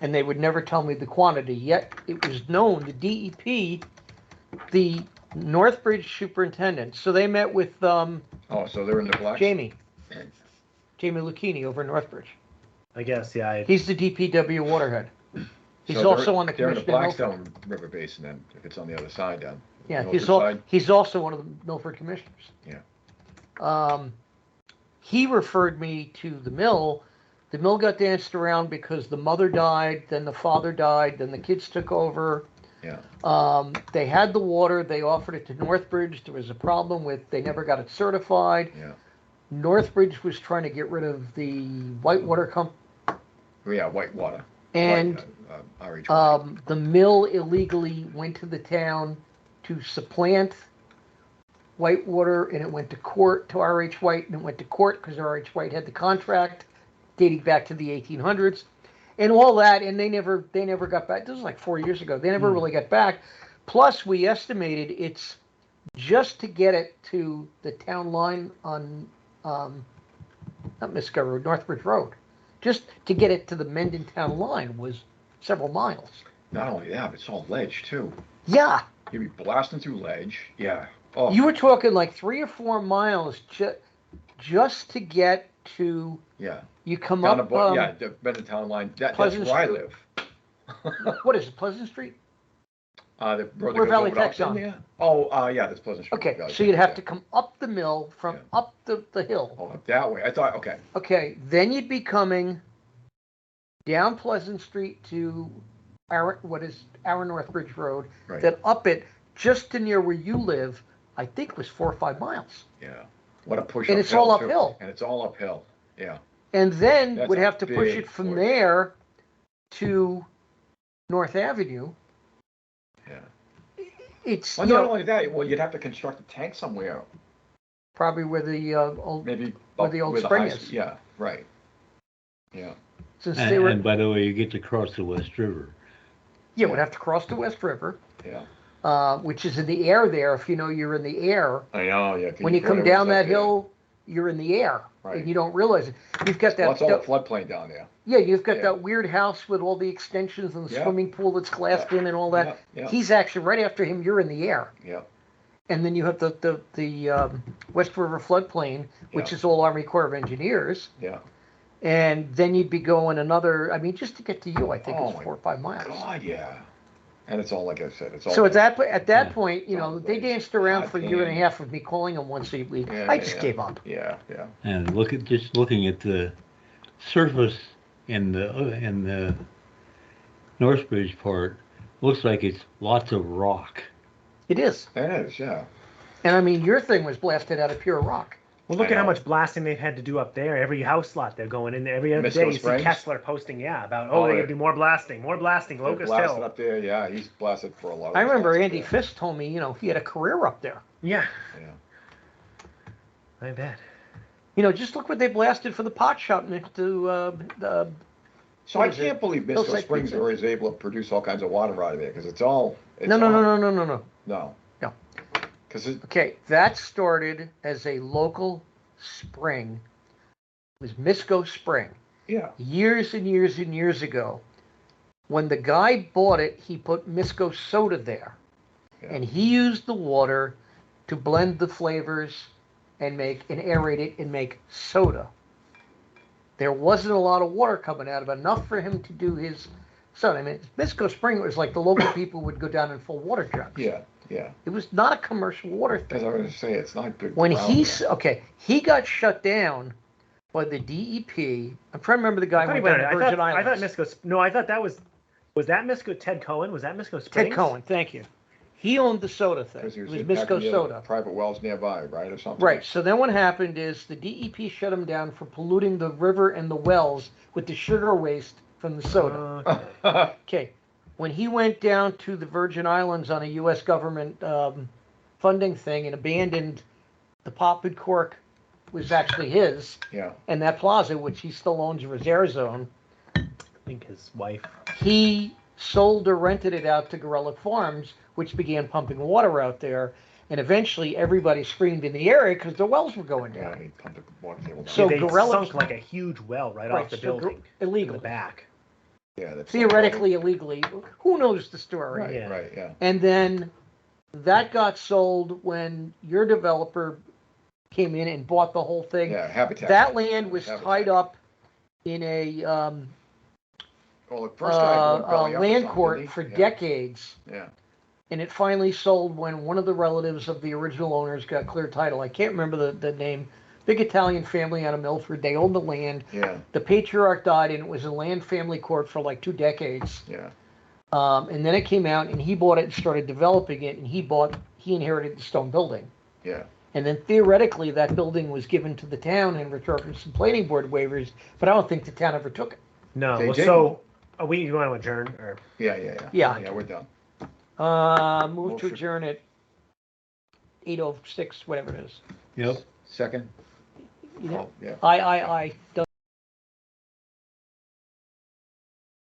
And they would never tell me the quantity. Yet it was known, the DEP, the Northbridge superintendent. So they met with Oh, so they're in the black? Jamie Lucchini over in Northbridge. I guess, yeah." He's the DPW waterhead. He's So also on the they're in the commission. in Milford. Blackstone River Basin then, if it's on the other side then. Yeah, Milford he's side? he's also one of the Milford commissioners. Yeah. He referred me to the mill. The mill got danced around because the mother died, then the father died, then the kids took over. Yeah. They had the water. They offered it to Northbridge. There was a problem with they never got it certified. Yeah. Northbridge was trying to get rid of the Whitewater Company, Yeah, Whitewater. and RH. the mill illegally went to the town to supplant Whitewater, and it went to court to RH White, and it went to court because RH White had the contract dating back to the 1800s, and all that, and they never got back. This was like 4 years ago. They never really got back. Plus, we estimated it's just to get it to the town line on not Misco Road, Northbridge Road. Just to get it to the Mendon town line was several miles. Not only that, but it's all ledge too. Yeah, You'd be blasting through ledge. Yeah. Oh, you were talking like 3 or 4 miles just to get to. yeah. You come Down up. the Mendon town line. That's Pleasant where I Street. live. What is it, Pleasant Street? The road that Where goes Valley over to Tech's Upton on. there? Oh, yeah, that's Pleasant Street. Okay, Valley so you'd Tech, have yeah. to come up the mill from Yeah. up the hill. Oh, up that way. I thought, okay. Okay, then you'd be coming down Pleasant Street to our Northbridge Road. Right. Then up it just to near where you live. I think it was 4 or 5 miles. Yeah. What a push And uphill. it's all too. uphill. And it's all uphill. Yeah. And then That's would a have to push big it from push. there to North Avenue. Yeah. It's Well, you not know, only that, well, you'd have to construct a tank somewhere. probably where the old Maybe Where up the old where spring high- is. Yeah, right. Yeah. since they were And by the way, you get to cross the West River. would have to cross the West River, Yeah. which is in the air there. If you know you're in the air, I know, yeah. 'cause when you go come there, down it's that up there. hill, you're in the air, Right. and you don't realize it. You've got Well, that, it's all a floodplain down there. you've got yeah. that weird house with all the extensions and the Yeah. swimming pool that's glassed in and all that. Yeah, yeah. He's actually right after him. You're in the air, Yeah. and then you have the West River floodplain, which Yeah. is all Army Corps of Engineers, Yeah. and then you'd be going another. I mean, just to get to you, I think Oh it's my 4 or 5 miles. God, yeah. And it's all, like I said, it's all. So at that Yeah. point, you It's all know, they ledge. danced around God for a year and a damn. half of me calling them once a week. Yeah, I just yeah. gave up. Yeah, yeah. And looking at the surface in the Northbridge part, looks like it's lots of rock. It is. It is, yeah. And I mean, your thing was blasted out of pure rock. Well, look I at how know. much blasting they've had to do up there. Every house lot they're going in there. Every other Misco day you see Springs? Kessler posting, about, Oh, they're yeah. going to do more blasting, They're Locust blasted Hill. up there, yeah. He's blasted for a lot of. I remember spots up Andy there. Fisk told me, you know, he had a career up there. Yeah, Yeah. I bet. You know, just look what they blasted for the pot shop next to So what I is it? can't believe Hillside Bisco Springs Pizza? is able to produce all kinds of water out of there, because it's all. No, no, no, no, no, no, no. No. No. Because it, Okay, that started as a local spring. It was Misco Spring. yeah, Years and years and years ago. When the guy bought it, he put Misco soda there. Yeah. And he used the water to blend the flavors and aerate it and make soda. There wasn't a lot of water coming out of it, enough for him to do his soda. I mean, Misco Spring was like the local people would go down and fill water jugs. yeah, yeah. It was not a commercial water Because thing. I was going to say, it's not good. When ground there. he got shut down by the DEP. I'm trying to remember the guy who went down to Virgin I thought Islands. Misco. No, I thought that was that Misco. Ted Cohen, was that Misco Springs? Ted Cohen, thank you. He owned the soda thing. Because he It was was back Misco near the Soda. private wells nearby, right, or something? Right. So then what happened is the DEP shut him down for polluting the river and the wells with the sugar waste from the soda. Okay. When he went down to the Virgin Islands on a U.S. government funding thing and abandoned the Pop and Cork was actually his, Yeah, and that plaza, which he still owns in his air zone, I think his wife. he sold or rented it out to Gorilla Farms, which began pumping water out there. And eventually everybody screamed in the area because the wells were going yeah, down. he pumped the water table down. So they Gorilla- sunk like a huge well right off the so building illegal. in the back. Yeah, that's Theoretically illegally. Who knows the story? Right, Yeah. right, yeah. And then that got sold when your developer came in and bought the whole thing. Yeah, Habitat. That land was Habitat. tied up in a Well, the first guy went belly up or land something, court didn't he? for Yeah, decades. Yeah, And it finally sold when one of the relatives of the original owners got clear title. I can't remember the name. Big Italian family out of Milford. They owned the land. yeah, The patriarch died, and it was a land family court for like 2 decades. yeah. And then it came out, and he bought it and started developing it, and he inherited the stone building. Yeah. And then theoretically, that building was given to the town in return for some planning board waivers, but I don't think the town ever took it. No, They well, did. so are we you want to adjourn or? Yeah, yeah, yeah. Yeah. Yeah, we're done. Move to Motion. adjourn at 8:06, whatever it is. Yep. Second? You know, Oh, yeah. I.